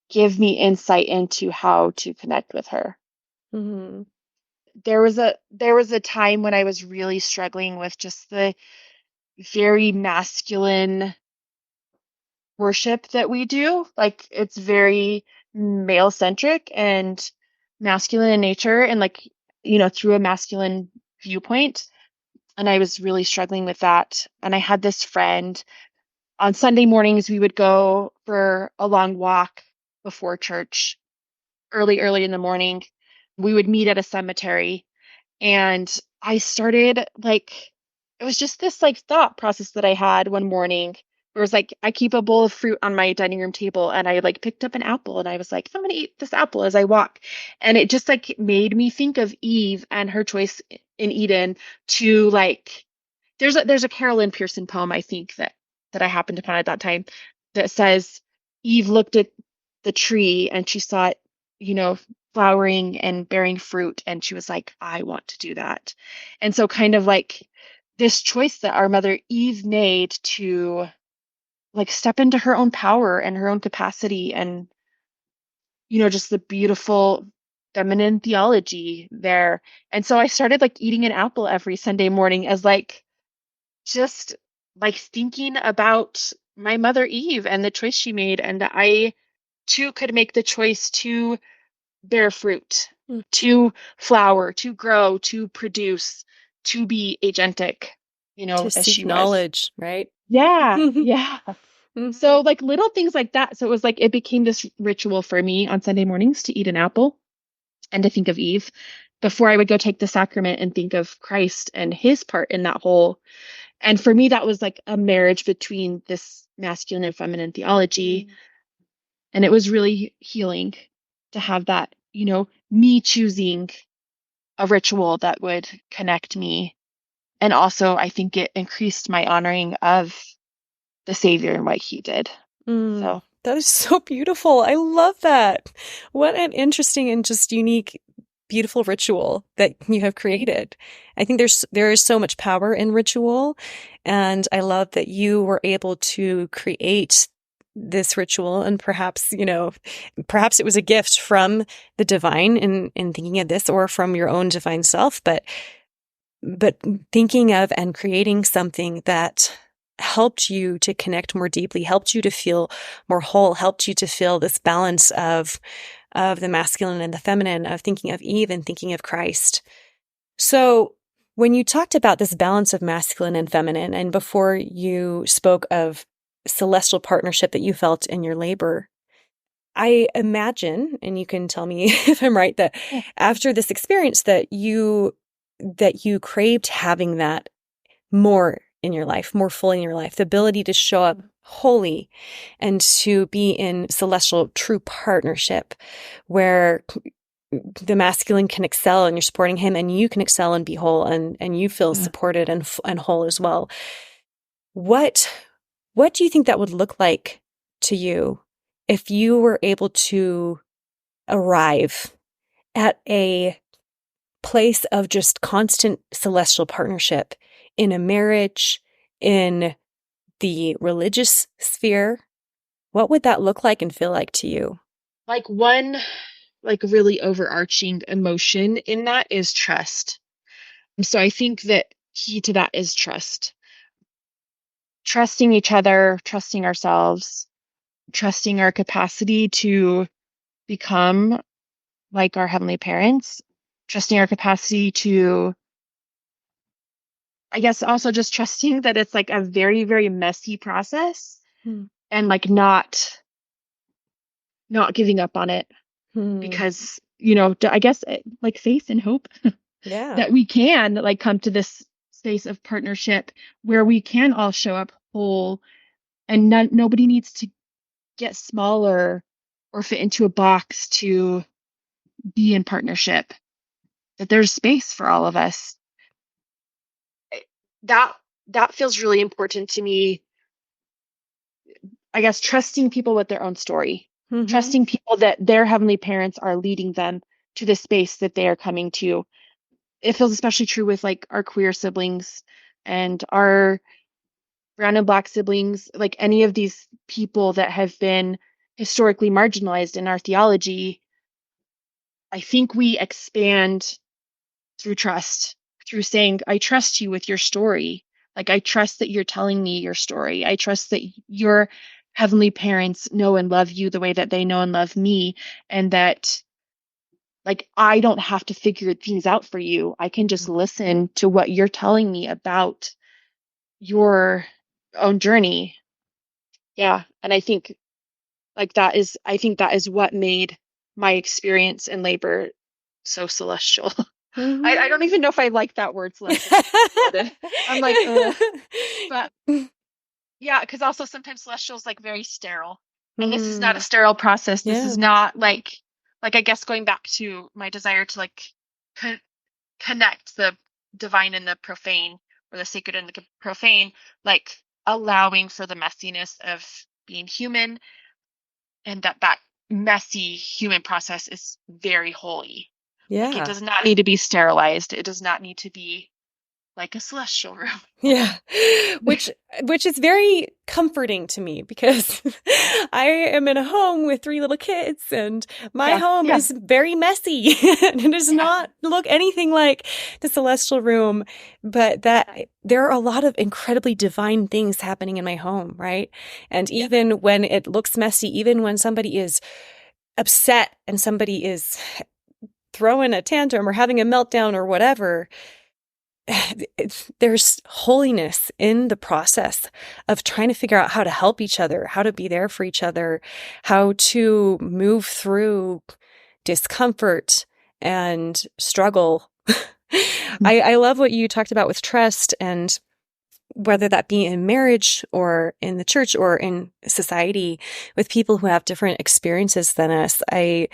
give me insight into how to connect with her. Hmm. There was a time when I was really struggling with just the very masculine worship that we do. Like it's very male centric and masculine in nature and like, through a masculine viewpoint. And I was really struggling with that. And I had this friend on Sunday mornings, we would go for a long walk before church, early in the morning. We would meet at a cemetery. And I started like, it was just this like thought process that I had one morning. It was like, I keep a bowl of fruit on my dining room table and I like picked up an apple and I was like, I'm going to eat this apple as I walk. And it just like made me think of Eve and her choice in Eden to like, there's a Carolyn Pearson poem I think that I happened upon at that time that says Eve looked at the tree and she saw it, you know, flowering and bearing fruit and she was like, I want to do that. And so kind of like this choice that our mother Eve made to like step into her own power and her own capacity and just the beautiful feminine theology there. And so I started like eating an apple every Sunday morning as like just like thinking about my mother Eve and the choice she made, and that I too could make the choice to bear fruit, Mm. to flower, to grow, to produce, to be agentic, To as seek she was. knowledge, right? Yeah, Mhm. yeah. So like little things like that. So it was like it became this ritual for me on Sunday mornings to eat an apple and to think of Eve before I would go take the sacrament and think of Christ and his part in that whole. And for me, that was like a marriage between this masculine and feminine theology. And it was really healing to have that, me choosing a ritual that would connect me. And also, I think it increased my honoring of the Savior and what he did. So, That is so beautiful. I love that. What an interesting and just unique, beautiful ritual that you have created. I think there is so much power in ritual, and I love that you were able to create this ritual, and perhaps it was a gift from the divine in thinking of this, or from your own divine self, but thinking of and creating something that helped you to connect more deeply, helped you to feel more whole, helped you to feel this balance of the masculine and the feminine, of thinking of Eve and thinking of Christ. So when you talked about this balance of masculine and feminine, and before you spoke of celestial partnership that you felt in your labor, I imagine, and you can tell me if I'm right, that yeah. after this experience that you craved having that more in your life, more fully in your life, the ability to show up wholly and to be in celestial true partnership where the masculine can excel and you're supporting him, and you can excel and be whole, and you feel Yeah. supported and whole as well. What what do you think that would look like to you if you were able to arrive at a place of just constant celestial partnership in a marriage, in the religious sphere? What would that look like and feel like to you? Like one like really overarching emotion in that is trust. So I think that key to that is trust. Trusting each other, trusting ourselves, trusting our capacity to become like our heavenly parents, trusting our capacity to, I guess, also just trusting that it's like a very, very messy process Hmm. and like not giving up on it Hmm. because, I guess like faith and hope Yeah. that we can like come to this space of partnership where we can all show up whole and nobody needs to get smaller or fit into a box to be in partnership, that there's space for all of us. That that feels really important to me. I guess trusting people with their own story, Mm-hmm. trusting people that their heavenly parents are leading them to the space that they are coming to. It feels especially true with like our queer siblings and our brown and black siblings, like any of these people that have been historically marginalized in our theology. I think we expand through trust, through saying, I trust you with your story. Like, I trust that you're telling me your story. I trust that your heavenly parents know and love you the way that they know and love me. And that, like, I don't have to figure things out for you. I can just listen to what you're telling me about your own journey. Yeah. And I think, I think that is what made my experience in labor so celestial. I don't even know if I like that word celestial. I'm like, ugh. But yeah, because also sometimes celestial is like very sterile. And this is not a Mm. sterile process. This Yeah. is not like I guess going back to my desire to like co connect the divine and the profane, or the sacred and the profane, like allowing for the messiness of being human, and that messy human process is very holy. Like it Yeah. does not need to be sterilized. It does not need to be like a celestial room. Yeah. Which which is very comforting to me because I am in a home with 3 little kids and my Yeah, home yeah, is very messy and it does yeah. not look anything like the celestial room, but that there are a lot of incredibly divine things happening in my home, right? And Yeah. even when it looks messy, even when somebody is upset and somebody is throwing a tantrum or having a meltdown or whatever, there's holiness in the process of trying to figure out how to help each other, how to be there for each other, how to move through discomfort and struggle. I love what you talked about with trust, and whether that be in marriage or in the church or in society with people who have different experiences than us. I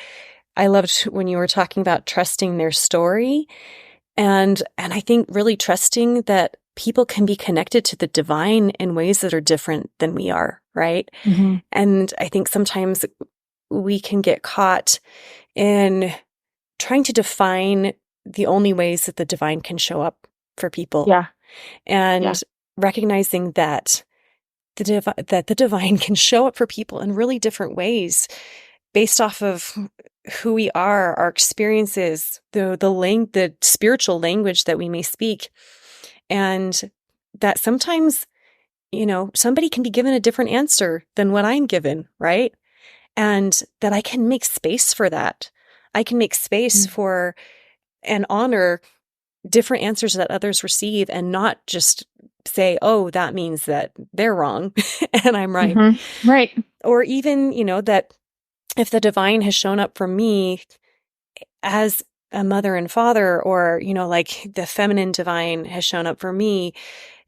loved when you were talking about trusting their story. And I think really trusting that people can be connected to the divine in ways that are different than we are, right? Mm-hmm. And I think sometimes we can get caught in trying to define the only ways that the divine can show up for people, Yeah, yeah, and recognizing that that the divine can show up for people in really different ways based off of who we are, our experiences, the spiritual language that we may speak, and that sometimes, somebody can be given a different answer than what I'm given, right? And that I can make space for that. I can make space Mm. for and honor different answers that others receive, and not just say, oh, that means that they're wrong and I'm right. Mm-hmm. Right. Or even, that if the divine has shown up for me as a mother and father, or, like the feminine divine has shown up for me,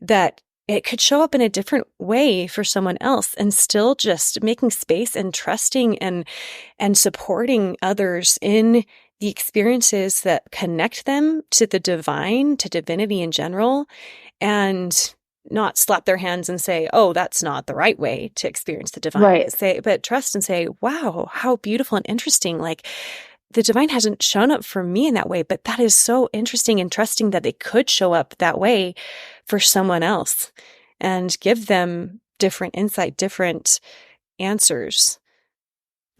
that it could show up in a different way for someone else, and still just making space and trusting and supporting others in the experiences that connect them to the divine, to divinity in general, and not slap their hands and say, oh, that's not the right way to experience the divine. Right. But trust and say, wow, how beautiful and interesting. Like, the divine hasn't shown up for me in that way, but that is so interesting, and trusting that it could show up that way for someone else and give them different insight, different answers.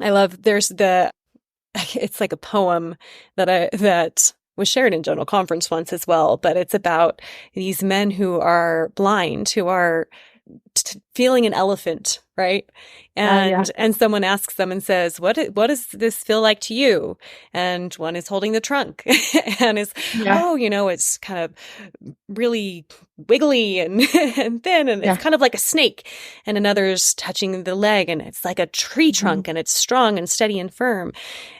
I love, it's like a poem that was shared in General Conference once as well, but it's about these men who are blind, who are feeling an elephant, right? Yeah. And someone asks them and says, what does this feel like to you? And one is holding the trunk and is, Yeah. oh, it's kind of really wiggly and and thin, and it's Yeah. kind of like a snake. And another's touching the leg, and it's like a tree trunk, and it's strong and steady and firm.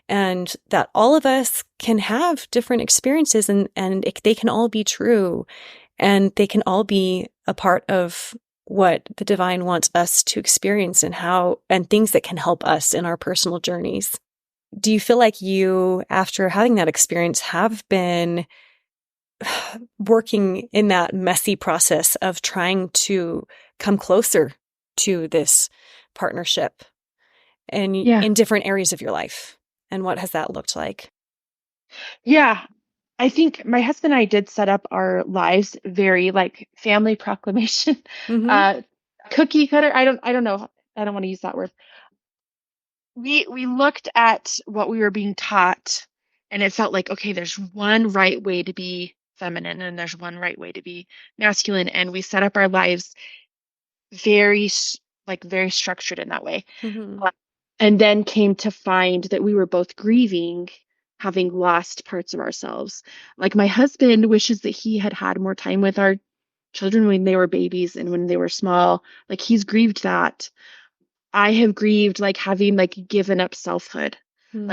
And that all of us can have different experiences, and they can all be true, and they can all be a part of what the divine wants us to experience, and things that can help us in our personal journeys. do you feel like you, after having that experience, have been working in that messy process of trying to come closer to this partnership and Yeah. in different areas of your life? And what has that looked like? Yeah. I think my husband and I did set up our lives very like family proclamation, Mm-hmm. uh, cookie cutter. I don't know. I don't want to use that word. We looked at what we were being taught, and it felt like, okay, there's one right way to be feminine and there's one right way to be masculine, and we set up our lives very like very structured in that way. Mm-hmm. Uh, and then came to find that we were both grieving having lost parts of ourselves. Like my husband wishes that he had had more time with our children when they were babies and when they were small. Like he's grieved that. I have grieved like having like given up selfhood. Mm-hmm.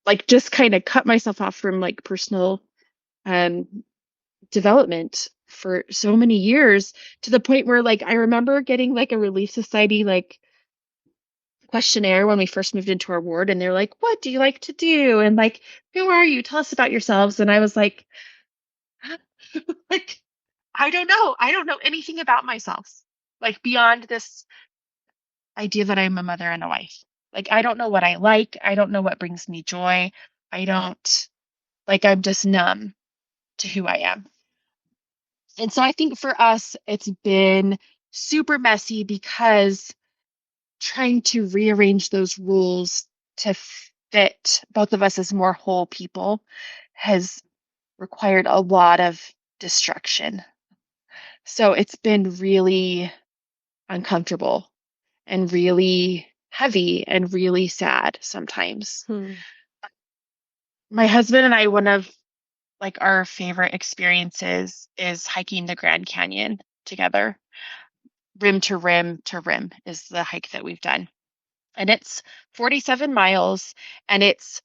Like just kind of cut myself off from like personal um development for so many years, to the point where like I remember getting like a Relief Society like questionnaire when we first moved into our ward, and they're like, what do you like to do, and like, who are you, tell us about yourselves. And I was like, like, I don't know anything about myself, like beyond this idea that I'm a mother and a wife. Like I don't know what I like, I don't know what brings me joy. I don't, like, I'm just numb to who I am. And so I think for us it's been super messy, because trying to rearrange those rules to fit both of us as more whole people has required a lot of destruction. So it's been really uncomfortable and really heavy and really sad sometimes. Hmm. My husband and I, one of like our favorite experiences is hiking the Grand Canyon together. Rim to rim to rim is the hike that we've done. And it's 47 miles, and it's,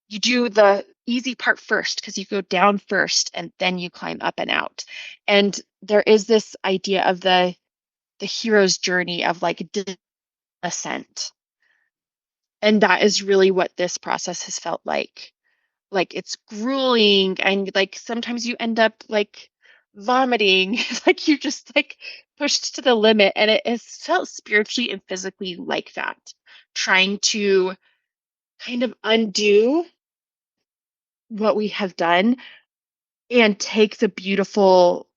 you do the easy part first because you go down first and then you climb up and out. And there is this idea of the hero's journey of like ascent. And that is really what this process has felt like. Like it's grueling, and like sometimes you end up like vomiting. Like you just like pushed to the limit, and it has felt spiritually and physically like that, trying to kind of undo what we have done and take the beautiful,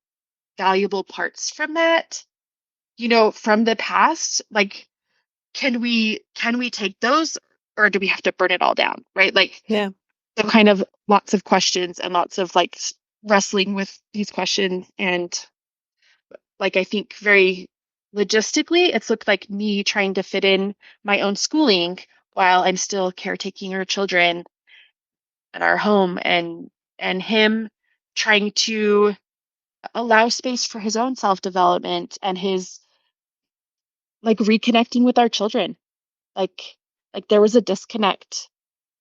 valuable parts from that, from the past. Like, can we take those, or do we have to burn it all down? Right? Like, Yeah. so kind of lots of questions and lots of like wrestling with these questions. And like, I think very logistically, it's looked like me trying to fit in my own schooling while I'm still caretaking our children and our home, and him trying to allow space for his own self-development and his like reconnecting with our children. Like there was a disconnect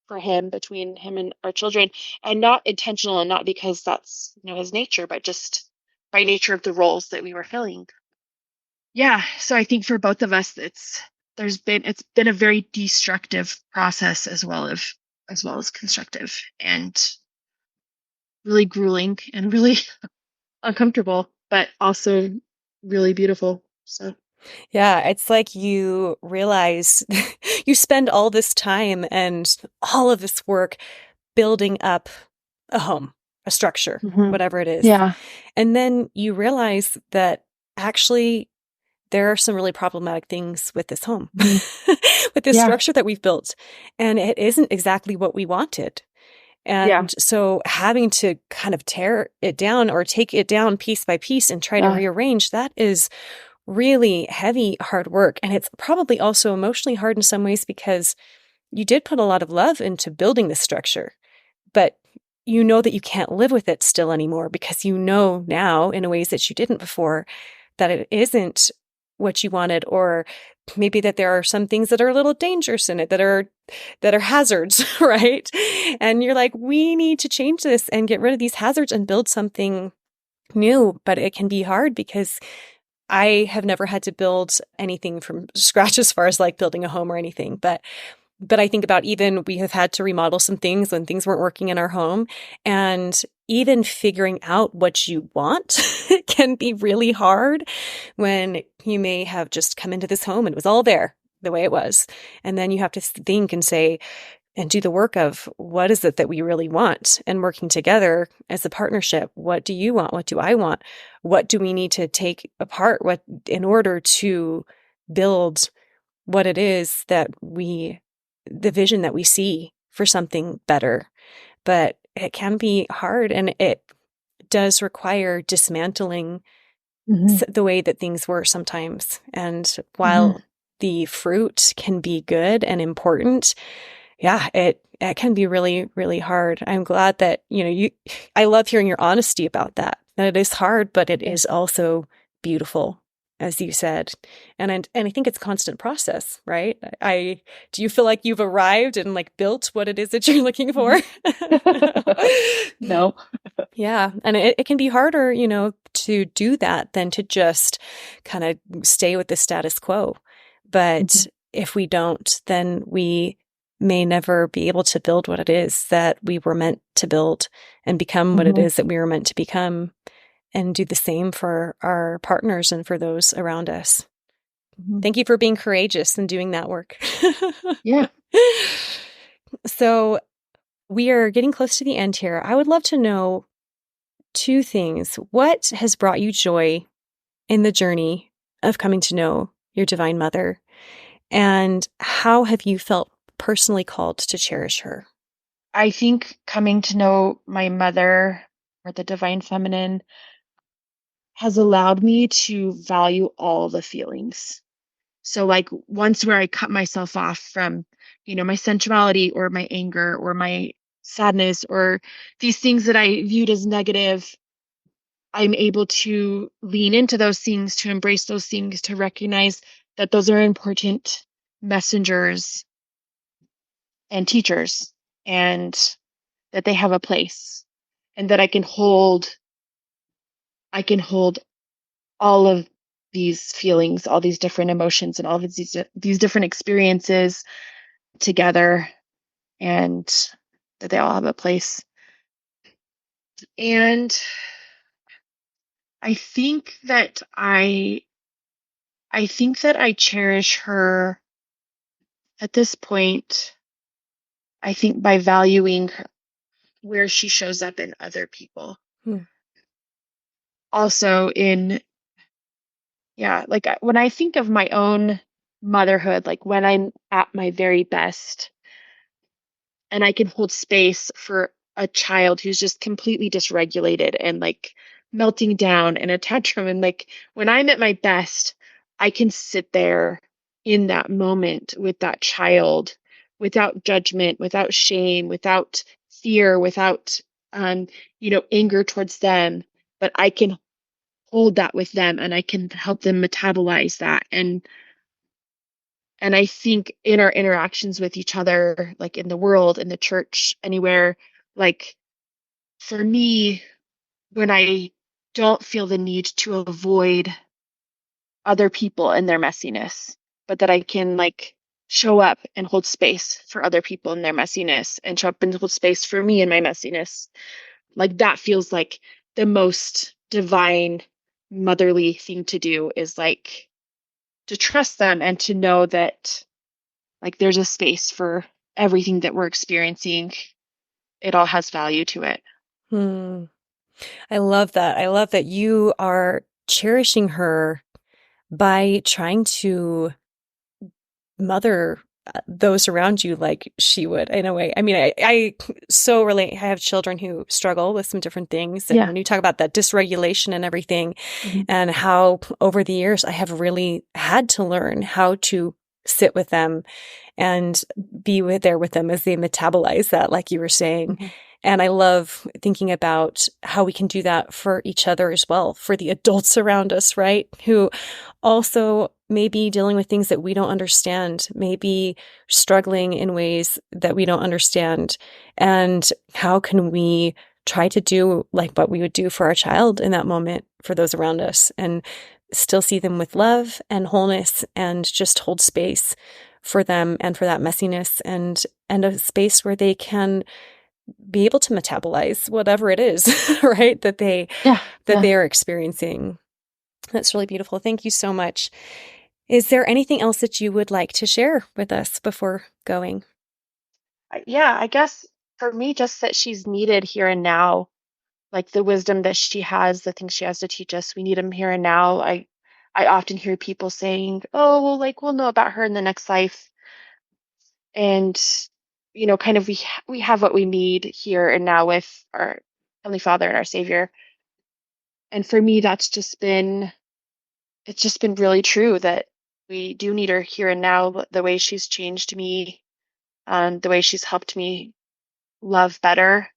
for him between him and our children, and not intentional, and not because that's his nature, but just by nature of the roles that we were filling. Yeah, so I think for both of us, it's been a very destructive process, as well as constructive, and really grueling and really uncomfortable, but also really beautiful. So, Yeah, it's like you realize you spend all this time and all of this work building up a home, a structure, mhm. whatever it is. Yeah. And then you realize that actually there are some really problematic things with this home, Mhm. with this Yeah. structure that we've built. And it isn't exactly what we wanted. Yeah. And so having to kind of tear it down or take it down piece by piece and try to Yeah. rearrange, that is really heavy, hard work. And it's probably also emotionally hard in some ways because you did put a lot of love into building this structure, but you know that you can't live with it still anymore because you know now in ways that you didn't before that it isn't what you wanted, or maybe that there are some things that are a little dangerous in it that are hazards, right? And you're like, we need to change this and get rid of these hazards and build something new. But it can be hard because I have never had to build anything from scratch as far as like building a home or anything. But But I think about even we have had to remodel some things when things weren't working in our home, and even figuring out what you want can be really hard when you may have just come into this home and it was all there the way it was. And then you have to think and say, and do the work of what is it that we really want, and working together as a partnership. What do you want? What do I want? What do we need to take apart in order to build what it is that the vision that we see for something better? But it can be hard, and it does require dismantling the way that things were sometimes. And while the fruit can be good and important, yeah, it can be really, really hard. I'm glad that, I love hearing your honesty about that it is hard, but it is also beautiful, as you said. And I think it's a constant process, right? Do you feel like you've arrived and like built what it is that you're looking for? No. Yeah. And it can be harder, to do that than to just kind of stay with the status quo. But if we don't, then we may never be able to build what it is that we were meant to build, and become what it is that we were meant to become, and do the same for our partners and for those around us. Thank you for being courageous and doing that work. Yeah. So we are getting close to the end here. I would love to know two things. What has brought you joy in the journey of coming to know your Divine Mother? And how have you felt personally called to cherish her? I think coming to know my mother, or the Divine Feminine, has allowed me to value all the feelings. So like once where I cut myself off from, my sensuality or my anger or my sadness or these things that I viewed as negative, I'm able to lean into those things, to embrace those things, to recognize that those are important messengers and teachers, and that they have a place, and that I can hold all of these feelings, all these different emotions, and all of these different experiences together, and that they all have a place. And I think that I cherish her at this point, I think by valuing where she shows up in other people. Also like when I think of my own motherhood, like when I'm at my very best and I can hold space for a child who's just completely dysregulated and like melting down in a tantrum. And like when I'm at my best, I can sit there in that moment with that child without judgment, without shame, without fear, without anger towards them. But I can hold that with them, and I can help them metabolize that. And I think in our interactions with each other, like in the world, in the church, anywhere, like for me, when I don't feel the need to avoid other people and their messiness, but that I can like show up and hold space for other people in their messiness, and show up and hold space for me in my messiness, like that feels like the most divine motherly thing to do, is like to trust them and to know that like there's a space for everything that we're experiencing. It all has value to it. I love that. I love that you are cherishing her by trying to mother those around you like she would, in a way. I mean, I so relate. I have children who struggle with some different things. And when you talk about that dysregulation and everything, and how over the years I have really had to learn how to sit with them and be there with them as they metabolize that, like you were saying. And I love thinking about how we can do that for each other as well, for the adults around us, right? Who also may be dealing with things that we don't understand, maybe struggling in ways that we don't understand. And how can we try to do like what we would do for our child in that moment, for those around us, and still see them with love and wholeness, and just hold space for them and for that messiness, and a space where they can be able to metabolize whatever it is, right, that they are experiencing. That's really beautiful. Thank you so much. Is there anything else that you would like to share with us before going? Yeah, I guess for me, just that she's needed here and now, like the wisdom that she has, the things she has to teach us, we need them here and now. I often hear people saying, "Oh, well, like we'll know about her in the next life," and kind of we have what we need here and now with our Heavenly Father and our Savior. And for me, it's just been really true that we do need her here and now. The way she's changed me, the way she's helped me love better.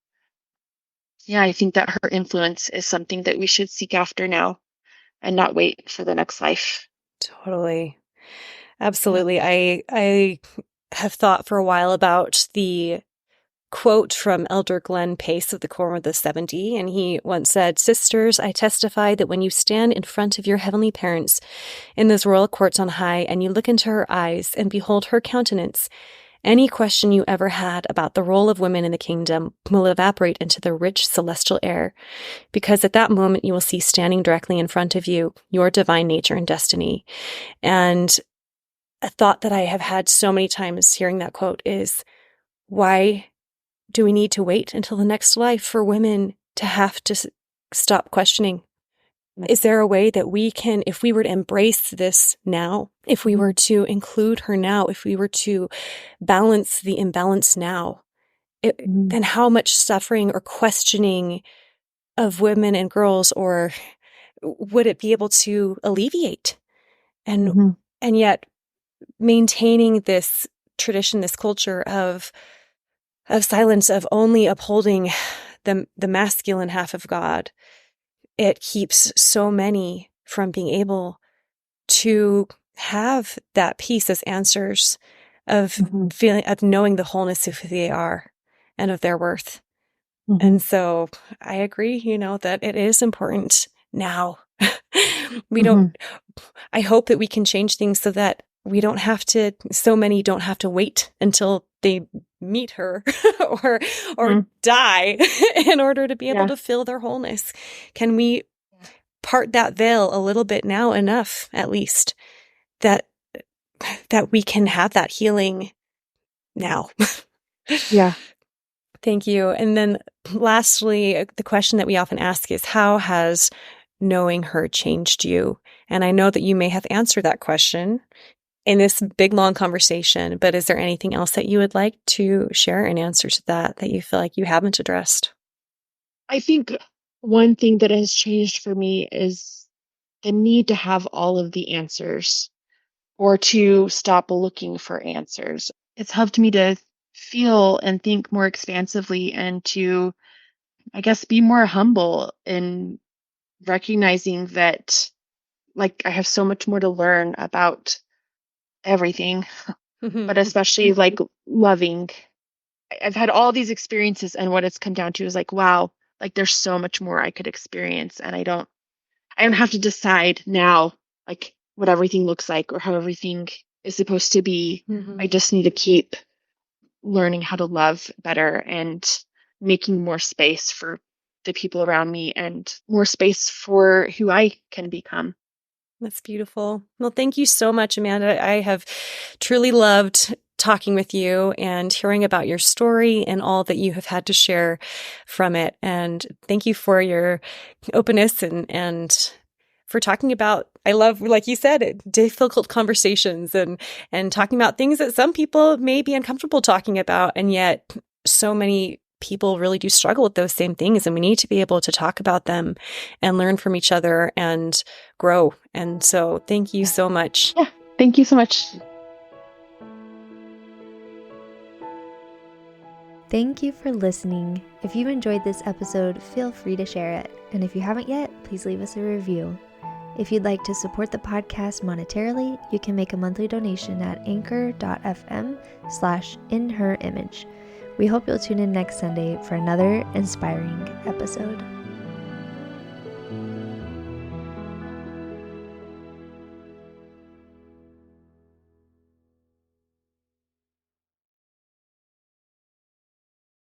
Yeah, I think that her influence is something that we should seek after now and not wait for the next life. Totally. Yeah. Absolutely. I have thought for a while about the quote from Elder Glenn Pace of the Quorum of the 70, and he once said, "Sisters, I testify that when you stand in front of your heavenly parents in those royal courts on high, and you look into her eyes and behold her countenance, any question you ever had about the role of women in the kingdom will evaporate into the rich celestial air, because at that moment you will see standing directly in front of you your divine nature and destiny." And a thought that I have had so many times hearing that quote is, why do we need to wait until the next life for women to have to stop questioning? Is there a way that we can, if we were to embrace this now, if we were to include her now, if we were to balance the imbalance now, then how much suffering or questioning of women and girls, or would it be able to alleviate? And yet maintaining this tradition, this culture of silence, of only upholding the masculine half of God, it keeps so many from being able to have that peace as answers of feeling, of knowing the wholeness of who they are and of their worth. And so I agree, that it is important now. I hope that we can change things so that so many don't have to wait until they meet her or die in order to be able to feel their wholeness. Can we part that veil a little bit now, enough at least, that we can have that healing now? Yeah. Thank you. And then lastly, the question that we often ask is, how has knowing her changed you? And I know that you may have answered that question in this big, long conversation, but is there anything else that you would like to share in answer to that you feel like you haven't addressed? I think one thing that has changed for me is the need to have all of the answers or to stop looking for answers. It's helped me to feel and think more expansively and to, I guess, be more humble in recognizing that, like, I have so much more to learn about everything, but especially like loving. I've had all these experiences, and what it's come down to is like, wow, like there's so much more I could experience, and I don't have to decide now like what everything looks like or how everything is supposed to be. I just need to keep learning how to love better and making more space for the people around me and more space for who I can become. That's beautiful. Well, thank you so much, Amanda. I have truly loved talking with you and hearing about your story and all that you have had to share from it. And thank you for your openness and for talking about, I love, like you said, difficult conversations and talking about things that some people may be uncomfortable talking about. And yet so many people really do struggle with those same things, and we need to be able to talk about them and learn from each other and grow. And so thank you so much. Yeah, thank you so much. Thank you for listening. If you enjoyed this episode, feel free to share it. And if you haven't yet, please leave us a review. If you'd like to support the podcast monetarily, you can make a monthly donation at anchor.fm/inherimage. We hope you'll tune in next Sunday for another inspiring episode.